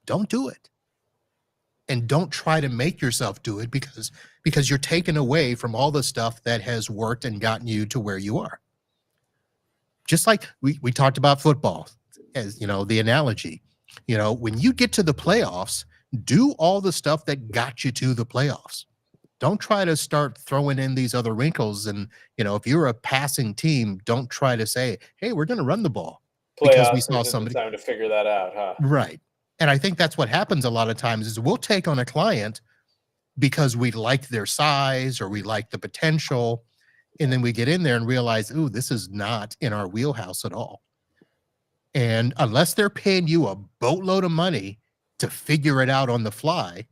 Speaker 2: don't do it. And don't try to make yourself do it because you're taken away from all the stuff that has worked and gotten you to where you are. Just like we talked about football, as the analogy. When you get to the playoffs, do all the stuff that got you to the playoffs. Don't try to start throwing in these other wrinkles. And if you're a passing team, don't try to say, hey, we're going to run the ball because we
Speaker 1: Playoffs
Speaker 2: saw
Speaker 1: isn't the
Speaker 2: somebody.
Speaker 1: time to figure that out, huh?
Speaker 2: Right. And I think that's what happens a lot of times is we'll take on a client because we like their size or we like the potential. And then we get in there and realize, ooh, this is not in our wheelhouse at all. And unless they're paying you a boatload of money to figure it out on the fly,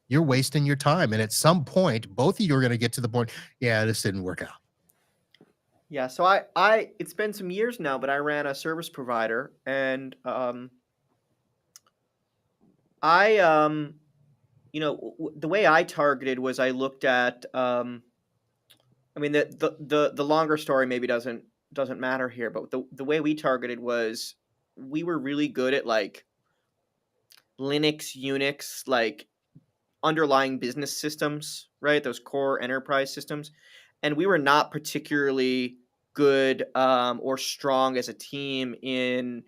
Speaker 2: you're wasting your time. And at some point, both of you are going to get to the point, yeah, this didn't work out.
Speaker 3: Yeah, so I it's been some years now, but I ran a service provider, and I the way I targeted was I looked at I mean the longer story maybe doesn't matter here, but the way we targeted was we were really good at like Linux, Unix, like underlying business systems, right? Those core enterprise systems. And we were not particularly good or strong as a team in,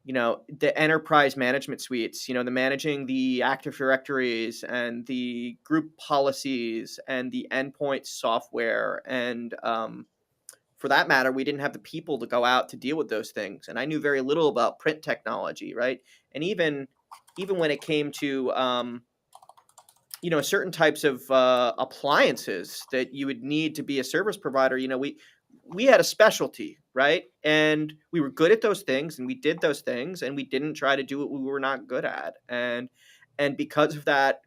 Speaker 3: the enterprise management suites, the managing the Active Directories and the group policies and the endpoint software. And for that matter, we didn't have the people to go out to deal with those things. And I knew very little about print technology, right? And even when it came to certain types of appliances that you would need to be a service provider, we had a specialty, right? And we were good at those things, and we did those things, and we didn't try to do what we were not good at. And because of that,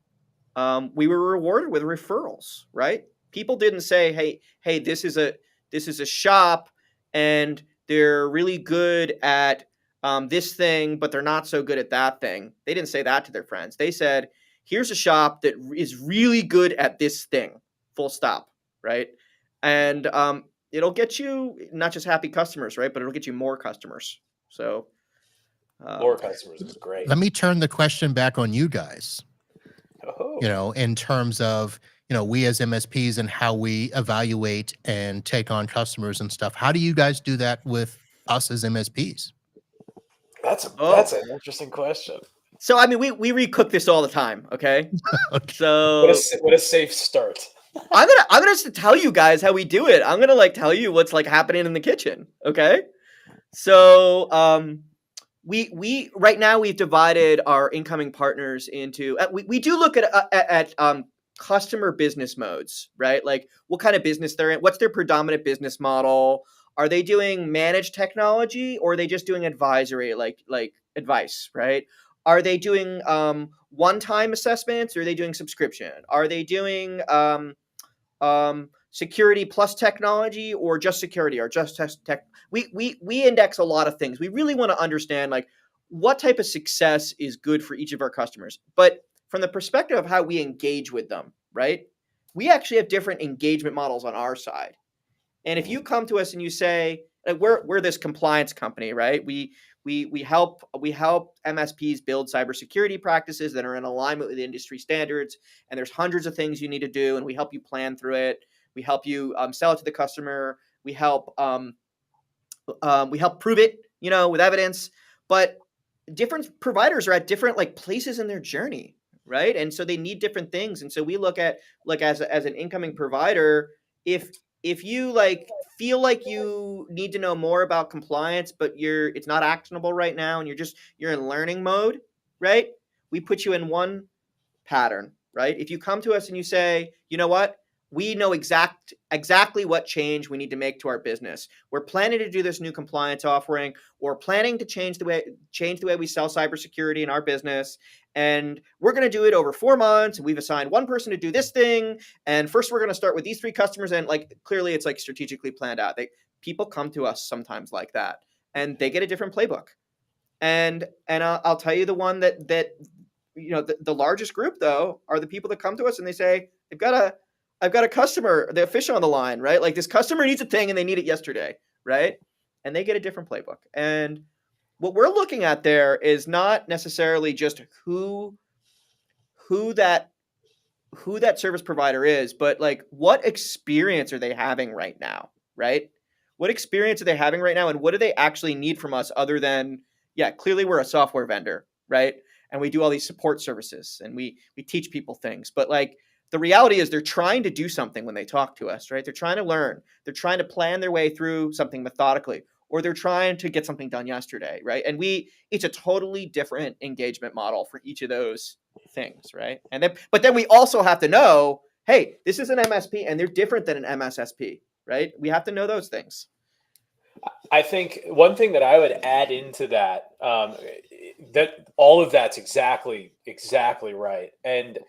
Speaker 3: we were rewarded with referrals, right? People didn't say, hey, this is a shop, and they're really good at this thing, but they're not so good at that thing. They didn't say that to their friends. They said, here's a shop that is really good at this thing, full stop, right? And it'll get you not just happy customers, right? But it'll get you more customers. So
Speaker 1: More customers is great.
Speaker 2: Let me turn the question back on you guys.
Speaker 1: Oh.
Speaker 2: In terms of, we as MSPs and how we evaluate and take on customers and stuff. How do you guys do that with us as MSPs?
Speaker 1: That's an interesting question.
Speaker 3: So, I mean, we recook this all the time, okay?
Speaker 2: Okay.
Speaker 3: So
Speaker 1: What a safe start.
Speaker 3: I'm gonna just tell you guys how we do it. I'm gonna tell you what's happening in the kitchen, okay? So we right now we've divided our incoming partners into we do look at customer business modes, right? Like what kind of business they're in, what's their predominant business model? Are they doing managed technology, or are they just doing advisory, like advice, right? Are they doing one-time assessments, or are they doing subscription? Are they doing security plus technology, or just security, or just tech? We index a lot of things. We really want to understand what type of success is good for each of our customers, but from the perspective of how we engage with them, right? We actually have different engagement models on our side. And if you come to us and you say, we're this compliance company, right? We help MSPs build cybersecurity practices that are in alignment with industry standards. And there's hundreds of things you need to do, and we help you plan through it. We help you sell it to the customer. We help prove it, with evidence. But different providers are at different places in their journey, right? And so they need different things. And so we look at as an incoming provider, if you feel like you need to know more about compliance, but it's not actionable right now, and you're in learning mode, right? We put you in one pattern, right? If you come to us and you say, you know what, we know exactly what change we need to make to our business. We're planning to do this new compliance offering. We're planning to change the way we sell cybersecurity in our business. And we're going to do it over 4 months. And we've assigned one person to do this thing. And first we're going to start with these 3 customers. And clearly it's strategically planned out. People come to us sometimes like that, and they get a different playbook. And I'll tell you the one that the largest group though are the people that come to us and they say, I've got a customer, the fish on the line, right? This customer needs a thing and they need it yesterday, right? And they get a different playbook. And what we're looking at there is not necessarily just who that service provider is, but what experience are they having right now, right? What experience are they having right now, and what do they actually need from us other than, clearly we're a software vendor, right? And we do all these support services, and we teach people things, but the reality is they're trying to do something when they talk to us, right? They're trying to learn. They're trying to plan their way through something methodically, or they're trying to get something done yesterday, right? And it's a totally different engagement model for each of those things, right? But then we also have to know, hey, this is an MSP and they're different than an MSSP, right? We have to know those things.
Speaker 1: I think one thing that I would add into that, that all of that's exactly right. And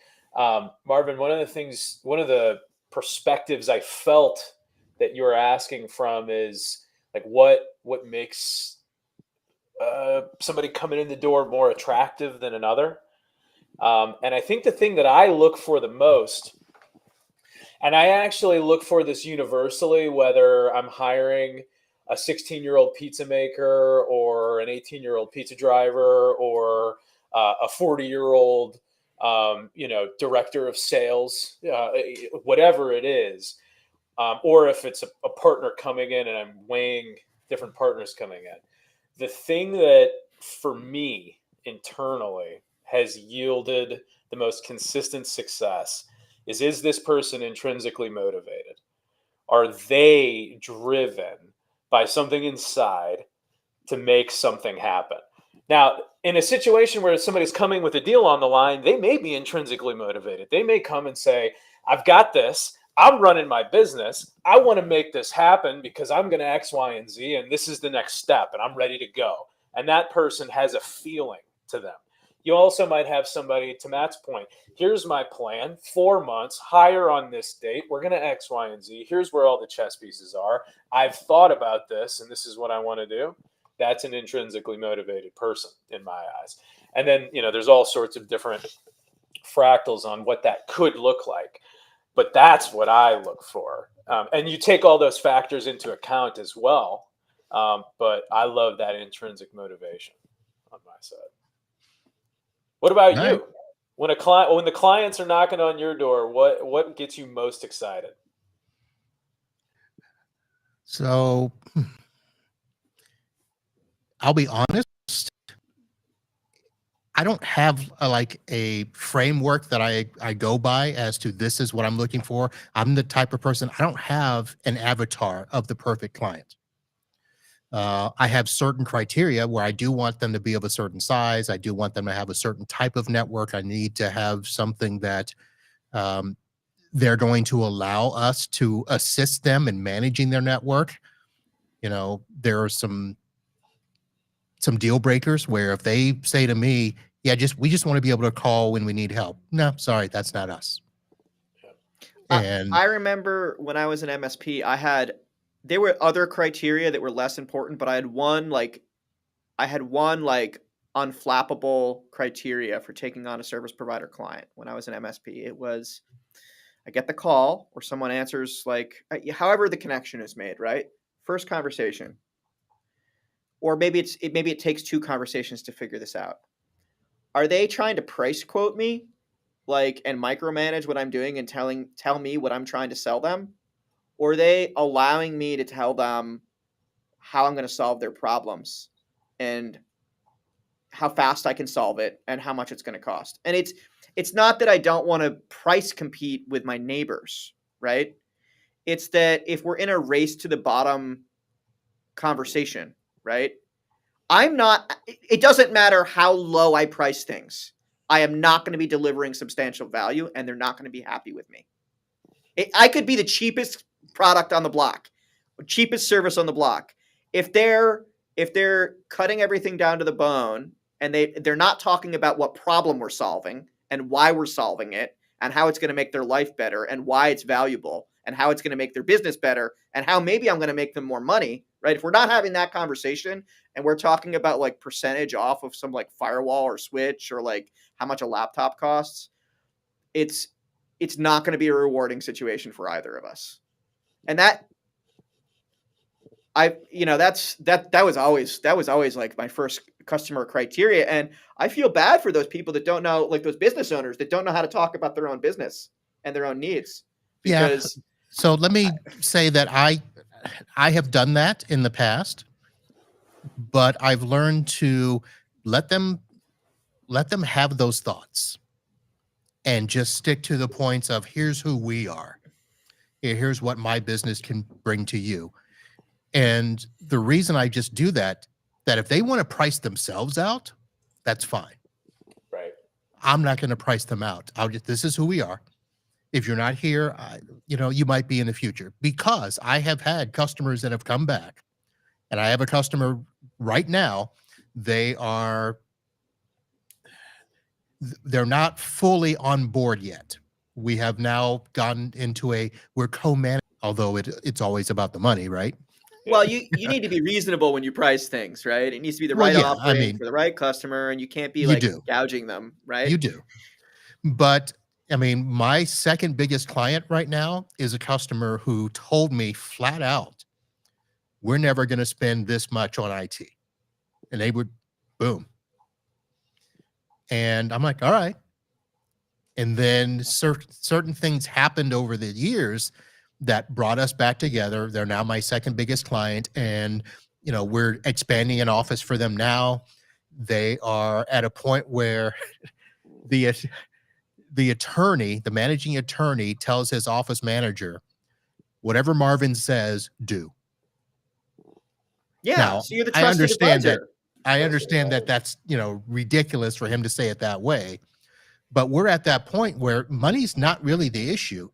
Speaker 1: Marvin, one of the perspectives I felt that you were asking from is like what makes somebody coming in the door more attractive than another. And I think the thing that I look for the most, and I actually look for this universally, whether I'm hiring a 16-year-old pizza maker or an 18-year-old pizza driver or a 40-year-old, director of sales, whatever it is, or if it's a partner coming in and I'm weighing different partners coming in. The thing that for me internally has yielded the most consistent success is this person intrinsically motivated? Are they driven by something inside to make something happen? Now, in a situation where somebody's coming with a deal on the line, they may be intrinsically motivated. They may come and say, I've got this. I'm running my business. I want to make this happen because I'm going to X, Y, and Z, and this is the next step, and I'm ready to go. And that person has a feeling to them. You also might have somebody, to Matt's point, here's my plan, 4 months, hire on this date. We're going to X, Y, and Z. Here's where all the chess pieces are. I've thought about this, and this is what I want to do. That's an intrinsically motivated person in my eyes. And then, there's all sorts of different fractals on what that could look like. But that's what I look for. And you take all those factors into account as well. But I love that intrinsic motivation on my side. What about you? When the clients are knocking on your door, what gets you most excited?
Speaker 2: So I'll be honest. I don't have a framework that I go by as to this is what I'm looking for. I'm the type of person, I don't have an avatar of the perfect client. I have certain criteria where I do want them to be of a certain size. I do want them to have a certain type of network. I need to have something that they're going to allow us to assist them in managing their network. There are some deal breakers where if they say to me, we just want to be able to call when we need help. No, sorry, that's not us.
Speaker 3: And I remember when I was an MSP, there were other criteria that were less important, but I had one unflappable criteria for taking on a service provider client when I was an MSP. It was, I get the call or someone answers, however the connection is made, right? First conversation. Or maybe it takes 2 conversations to figure this out. Are they trying to price quote me, and micromanage what I'm doing and tell me what I'm trying to sell them? Or are they allowing me to tell them how I'm going to solve their problems and how fast I can solve it and how much it's going to cost? And it's not that I don't want to price compete with my neighbors, right? It's that if we're in a race to the bottom conversation, right? It doesn't matter how low I price things. I am not going to be delivering substantial value, and they're not going to be happy with me. I could be the cheapest product on the block, cheapest service on the block. If they're cutting everything down to the bone and they're not talking about what problem we're solving and why we're solving it and how it's going to make their life better and why it's valuable and how it's going to make their business better and how maybe I'm going to make them more money, right? If we're not having that conversation and we're talking about percentage off of some firewall or switch or how much a laptop costs, it's not going to be a rewarding situation for either of us. And that was always my first customer criteria. And I feel bad for those people that don't know, those business owners that don't know how to talk about their own business and their own needs. Because
Speaker 2: So let me say that I have done that in the past, but I've learned to let them have those thoughts and just stick to the points of here's who we are. Here's what my business can bring to you. And the reason I just do that if they want to price themselves out, that's fine.
Speaker 1: Right.
Speaker 2: I'm not going to price them out. This is who we are. If you're not here, you might be in the future, because I have had customers that have come back And I have a customer right now. They're not fully on board yet. We have now gotten into we're co-managing, although it's always about the money, right?
Speaker 3: Well, you need to be reasonable when you price things, right? It needs to be the
Speaker 2: Well,
Speaker 3: right
Speaker 2: yeah, I
Speaker 3: offering
Speaker 2: mean,
Speaker 3: for the right customer, and you can't be
Speaker 2: you
Speaker 3: like
Speaker 2: do.
Speaker 3: gouging them, right?
Speaker 2: You do. But I mean, my second biggest client right now is a customer who told me flat out, we're never going to spend this much on IT. And they would, boom. And I'm like, all right. And then certain things happened over the years that brought us back together. They're now my second biggest client. And, we're expanding an office for them now. They are at a point where the attorney, the managing attorney, tells his office manager, whatever Marvin says, do.
Speaker 3: Yeah.
Speaker 2: Now,
Speaker 3: So you're the
Speaker 2: I
Speaker 3: trusted
Speaker 2: understand
Speaker 3: advisor.
Speaker 2: I understand that that's, ridiculous for him to say it that way. But we're at that point where money's not really the issue.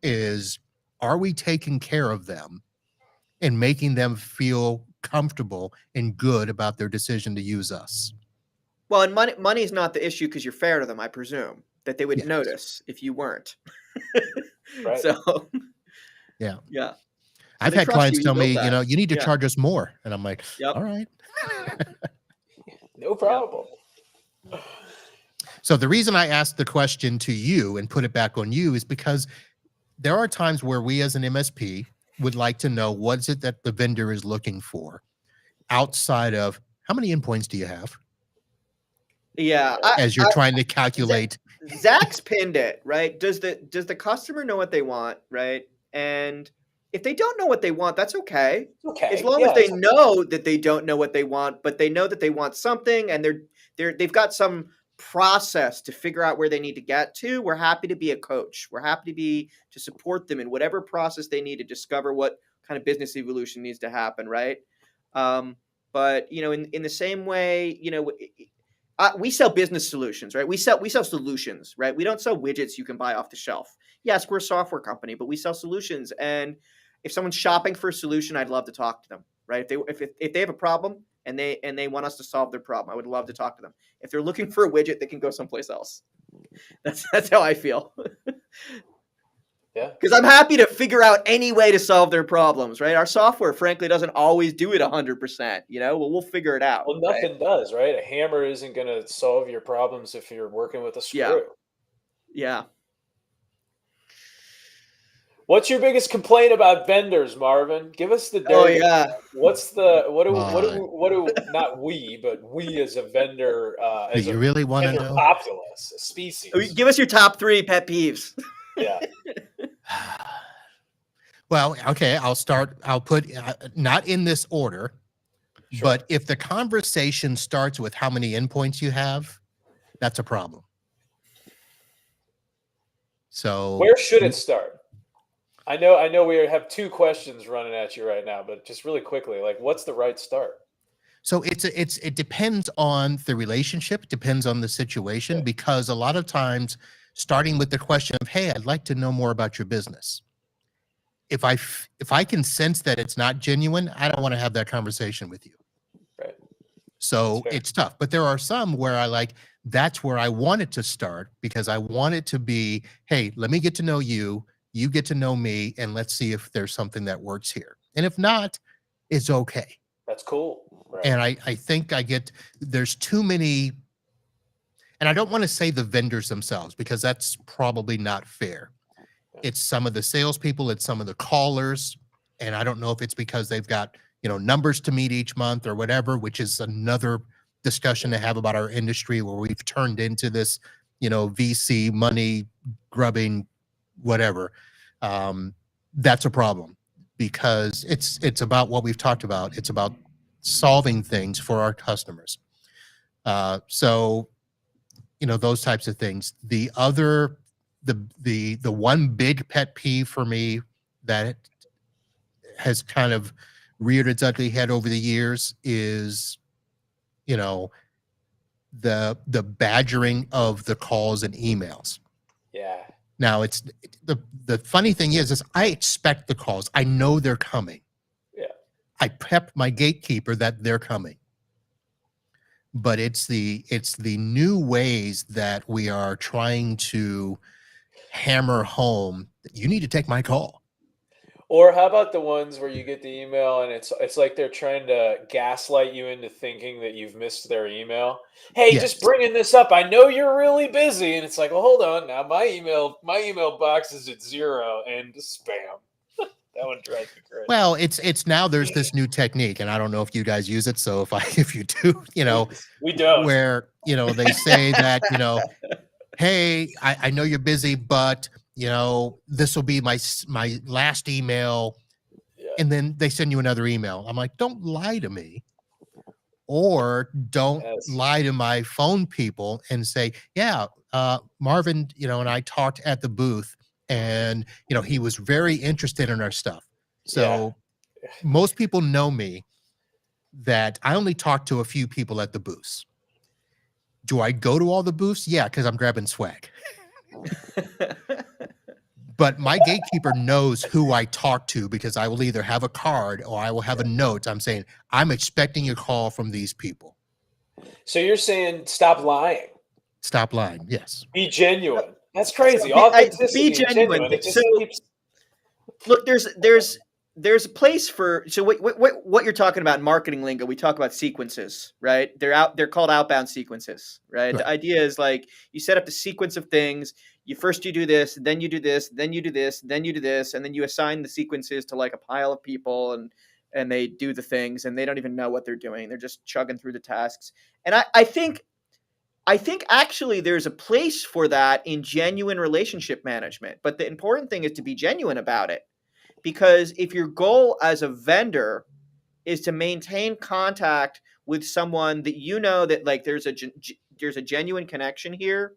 Speaker 2: Are we taking care of them and making them feel comfortable and good about their decision to use us?
Speaker 3: Well, and money is not the issue because you're fair to them, I presume, that they would
Speaker 2: Yes.
Speaker 3: notice if you weren't.
Speaker 1: Right.
Speaker 3: So,
Speaker 2: Yeah.
Speaker 3: yeah.
Speaker 2: I've
Speaker 3: they
Speaker 2: had
Speaker 3: trust
Speaker 2: clients
Speaker 3: you,
Speaker 2: tell
Speaker 3: you
Speaker 2: me,
Speaker 3: built that.
Speaker 2: you need to
Speaker 3: Yeah.
Speaker 2: charge us more. And I'm like,
Speaker 3: Yep.
Speaker 2: all right.
Speaker 1: No problem.
Speaker 2: So the reason I asked the question to you and put it back on you is because there are times where we as an MSP would like to know what is it that the vendor is looking for outside of how many endpoints do you have
Speaker 3: Yeah.
Speaker 2: as you're trying to calculate.
Speaker 3: Zach's pinned it, right? Does the customer know what they want, right? And if they don't know what they want, that's okay.
Speaker 1: Okay.
Speaker 3: As long as they know that they don't know what they want, but they know that they want something, and they've got some process to figure out where they need to get to. We're happy to be a coach. We're happy to support them in whatever process they need to discover what kind of business evolution needs to happen, right? But in the same way, we sell business solutions, right? We sell solutions, right? We don't sell widgets you can buy off the shelf. Yes, we're a software company, but we sell solutions. And if someone's shopping for a solution, I'd love to talk to them, right? If they have a problem and they want us to solve their problem, I would love to talk to them. If they're looking for a widget, they can go someplace else. That's how I feel.
Speaker 1: Yeah.
Speaker 3: Because I'm happy to figure out any way to solve their problems, right? Our software, frankly, doesn't always do it 100%. Well, we'll figure it out.
Speaker 1: Well, nothing does, right? A hammer isn't going to solve your problems if you're working with a screw.
Speaker 3: Yeah.
Speaker 1: What's your biggest complaint about vendors, Marvin? Give us the dirty.
Speaker 3: Oh yeah.
Speaker 1: Not we, but we as a vendor, as
Speaker 2: you
Speaker 1: a
Speaker 2: really want to
Speaker 1: vendor
Speaker 2: know?
Speaker 1: populace, a species.
Speaker 3: Give us your top 3 pet peeves.
Speaker 1: Yeah.
Speaker 2: Well, okay, I'll put not in this order,
Speaker 1: Sure.
Speaker 2: but if the conversation starts with how many endpoints you have, that's a problem. So
Speaker 1: Where should it start? I know we have 2 questions running at you right now, but just really quickly, like, what's the right start?
Speaker 2: So it depends on the relationship, depends on the situation,
Speaker 1: Yeah.
Speaker 2: because a lot of times starting with the question of, hey, I'd like to know more about your business. If I can sense that it's not genuine, I don't want to have that conversation with you.
Speaker 1: Right.
Speaker 2: So it's tough, but there are some where that's where I want it to start, because I want it to be, hey, let me get to know you, you get to know me, and let's see if there's something that works here. And if not, it's okay.
Speaker 1: That's cool. Right.
Speaker 2: And I think there's too many, and I don't want to say the vendors themselves, because that's probably not fair. It's some of the salespeople, it's some of the callers, and I don't know if it's because they've got, numbers to meet each month or whatever, which is another discussion to have about our industry, where we've turned into this, VC money grubbing, whatever. That's a problem, because it's about what we've talked about. It's about solving things for our customers. So, those types of things. The one big pet peeve for me that has kind of reared its ugly head over the years is, the badgering of the calls and emails.
Speaker 1: Yeah.
Speaker 2: Now, it's the funny thing is I expect the calls. I know they're coming.
Speaker 1: Yeah.
Speaker 2: I pep my gatekeeper that they're coming. But it's the new ways that we are trying to hammer home that you need to take my call.
Speaker 1: Or how about the ones where you get the email and it's like they're trying to gaslight you into thinking that you've missed their email. Hey,
Speaker 2: Yes.
Speaker 1: just bringing this up. I know you're really busy, and it's like, well, hold on now. My email box is at 0 and spam. That one drives me crazy.
Speaker 2: Well, it's now there's this new technique, and I don't know if you guys use it. So if you do,
Speaker 1: We don't.
Speaker 2: where they say that hey, I know you're busy, but this will be my last email,
Speaker 1: Yeah.
Speaker 2: and then they send you another email. I'm like, don't lie to me, or don't
Speaker 1: Yes.
Speaker 2: lie to my phone people and say, yeah, Marvin, and I talked at the booth, and he was very interested in our stuff. So most people know me that I only talk to a few people at the booths. Do I go to all the booths? Yeah, because I'm grabbing swag. But my gatekeeper knows who I talk to, because I will either have a card or I will have a note. I'm saying, I'm expecting a call from these people.
Speaker 1: So you're saying stop lying.
Speaker 2: Stop lying. Yes.
Speaker 1: Be genuine. That's crazy.
Speaker 3: Be
Speaker 1: Authenticity.
Speaker 3: genuine.
Speaker 1: And genuine. It just keeps...
Speaker 3: Look, there's a place for, so what you're talking about in marketing lingo, we talk about sequences, right? They're called outbound sequences, right? The idea is like you set up the sequence of things. You do this, then you do this, then you do this, then you do this, and then you assign the sequences to like a pile of people, and they do the things, and they don't even know what they're doing. They're just chugging through the tasks. And I think actually there's a place for that in genuine relationship management, but the important thing is to be genuine about it. Because if your goal as a vendor is to maintain contact with someone that that like there's a genuine connection here,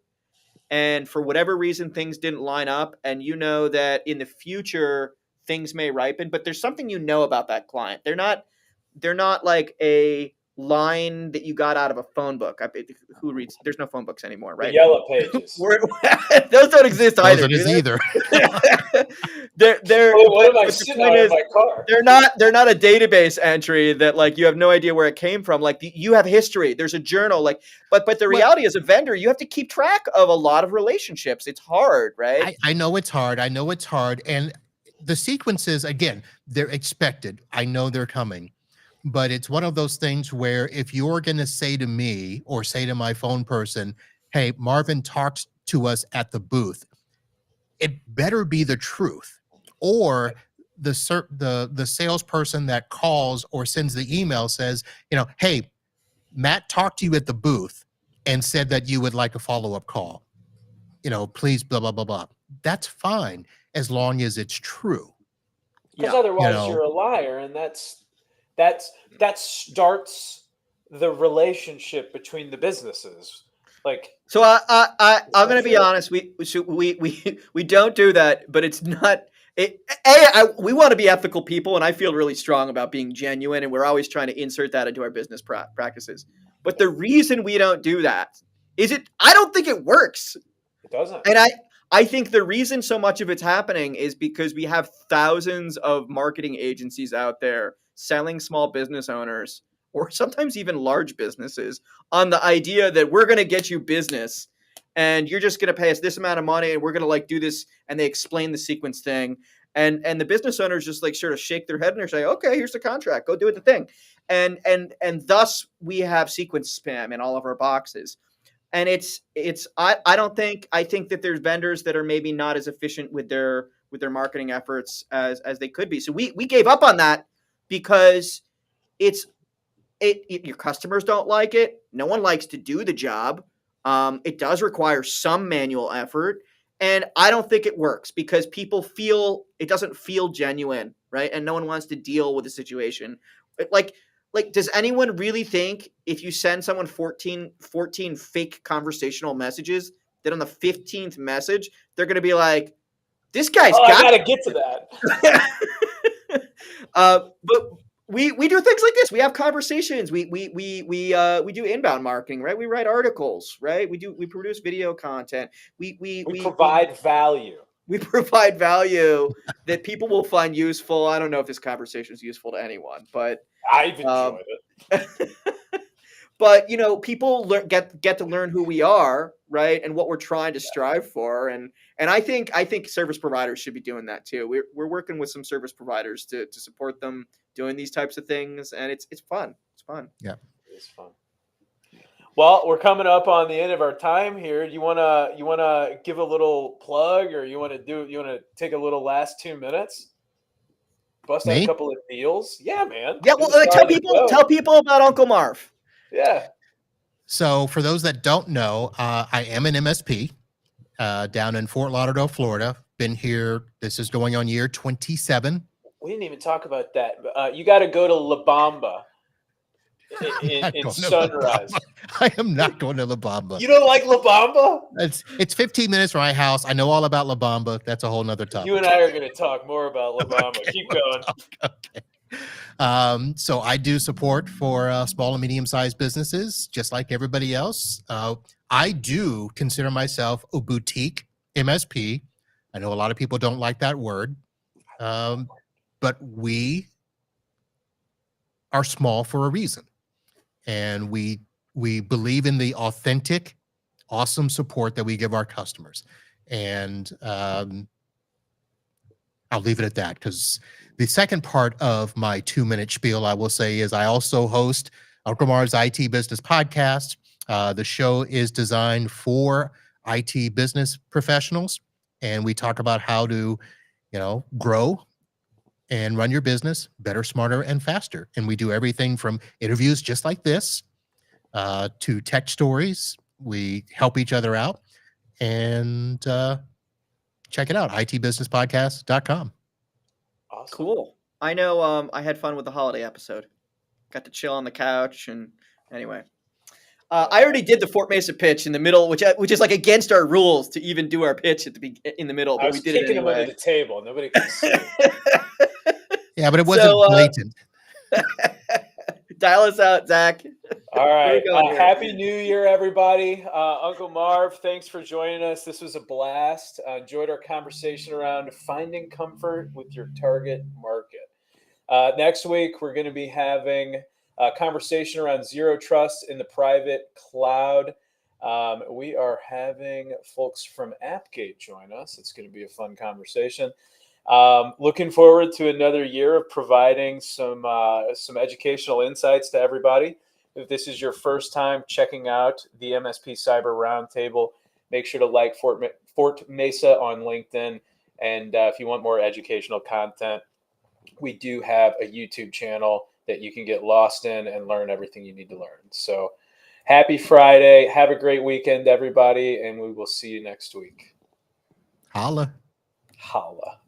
Speaker 3: and for whatever reason things didn't line up, and that in the future things may ripen, but there's something about that client. They're not like a line that you got out of a phone book. Who reads? There's no phone books anymore, right?
Speaker 1: The yellow pages.
Speaker 3: Those don't exist either.
Speaker 2: Those either.
Speaker 3: They're
Speaker 1: what am I sitting on in my car?
Speaker 3: They're not a database entry that like you have no idea where it came from. Like you have history. There's a journal. Like, but the reality as a vendor, you have to keep track of a lot of relationships. It's hard, right?
Speaker 2: I know it's hard. And the sequences, again, they're expected. I know they're coming. But it's one of those things where if you're going to say to me or say to my phone person, hey, Marvin talks to us at the booth, it better be the truth. Or the salesperson that calls or sends the email says, hey, Matt talked to you at the booth and said that you would like a follow-up call. Please, blah, blah, blah, blah. That's fine as long as it's true.
Speaker 1: Because otherwise you're a liar, and that starts the relationship between the businesses. Like,
Speaker 3: so I'm going to be honest. We don't do that, but it's not. We want to be ethical people, and I feel really strong about being genuine, and we're always trying to insert that into our business practices. But the reason we don't do that is I don't think it works.
Speaker 1: It doesn't.
Speaker 3: And I think the reason so much of it's happening is because we have thousands of marketing agencies out there selling small business owners, or sometimes even large businesses, on the idea that we're going to get you business and you're just going to pay us this amount of money and we're going to like do this. And they explain the sequence thing. And the business owners just like sort of shake their head and they say, okay, here's the contract, go do it the thing. And thus we have sequence spam in all of our boxes. And I think that there's vendors that are maybe not as efficient with their marketing efforts as they could be. So we gave up on that because your customers don't like it. No one likes to do the job. It does require some manual effort. And I don't think it works because people feel it doesn't feel genuine, right? And no one wants to deal with the situation. Like, does anyone really think if you send someone 14 fake conversational messages, that on the 15th message, they're going to be like, this guy's
Speaker 1: I got to get to that.
Speaker 3: But we do things like this. We have conversations. We do inbound marketing, right? We write articles, right? We produce video content. We
Speaker 1: provide value.
Speaker 3: We provide value that people will find useful. I don't know if this conversation is useful to anyone, but
Speaker 1: I've enjoyed it.
Speaker 3: but people get to learn who we are, right, and what we're trying to strive for, and I think service providers should be doing that too. We're working with some service providers to support them doing these types of things, and it's fun. It's fun.
Speaker 2: Yeah,
Speaker 1: it's fun. Well, we're coming up on the end of our time here. You wanna give a little plug, or you wanna take a little last 2 minutes? Bust out a
Speaker 2: me.
Speaker 1: couple of deals. Yeah, man.
Speaker 3: Yeah,
Speaker 1: You're
Speaker 3: well,
Speaker 1: the star of the show.
Speaker 3: tell people about Uncle Marv.
Speaker 1: Yeah.
Speaker 2: So for those that don't know, I am an MSP down in Fort Lauderdale, Florida. Been here. This is going on year 27.
Speaker 1: We didn't even talk about that. You got to go to La Bamba in Sunrise.
Speaker 2: I am not going to La Bamba.
Speaker 1: You don't like La Bamba?
Speaker 2: It's 15 minutes from my house. I know all about La Bamba. That's a whole nother topic.
Speaker 1: You and I are going to talk more about La Bamba.
Speaker 2: Okay,
Speaker 1: Keep going.
Speaker 2: Okay. So I do support for small and medium-sized businesses, just like everybody else. I do consider myself a boutique MSP. I know a lot of people don't like that word, but we are small for a reason. And we believe in the authentic, awesome support that we give our customers. And I'll leave it at that, because the second part of my 2-minute spiel, I will say, is I also host Uncle Marv's IT Business Podcast. The show is designed for IT business professionals, and we talk about how to, grow and run your business better, smarter, and faster. And we do everything from interviews just like this to tech stories. We help each other out, and check it out, itbusinesspodcast.com.
Speaker 1: Awesome.
Speaker 3: Cool. I know I had fun with the holiday episode. Got to chill on the couch, and anyway. I already did the Fort Mesa pitch in the middle, which is like against our rules to even do our pitch in the middle, but we did it anyway.
Speaker 1: Him under the table. Nobody can see.
Speaker 2: Yeah, but it wasn't blatant.
Speaker 3: Dial us out, Zach.
Speaker 1: All right. Happy New Year, everybody. Uncle Marv, thanks for joining us. This was a blast. Enjoyed our conversation around finding comfort with your target market. Next week, we're going to be having a conversation around zero trust in the private cloud. We are having folks from Appgate join us. It's going to be a fun conversation. Looking forward to another year of providing some educational insights to everybody. If this is your first time checking out the MSP Cyber Roundtable, make sure to like Fort Mesa on LinkedIn. And if you want more educational content, we do have a YouTube channel that you can get lost in and learn everything you need to learn. So happy Friday. Have a great weekend, everybody. And we will see you next week.
Speaker 2: Holla.
Speaker 1: Holla.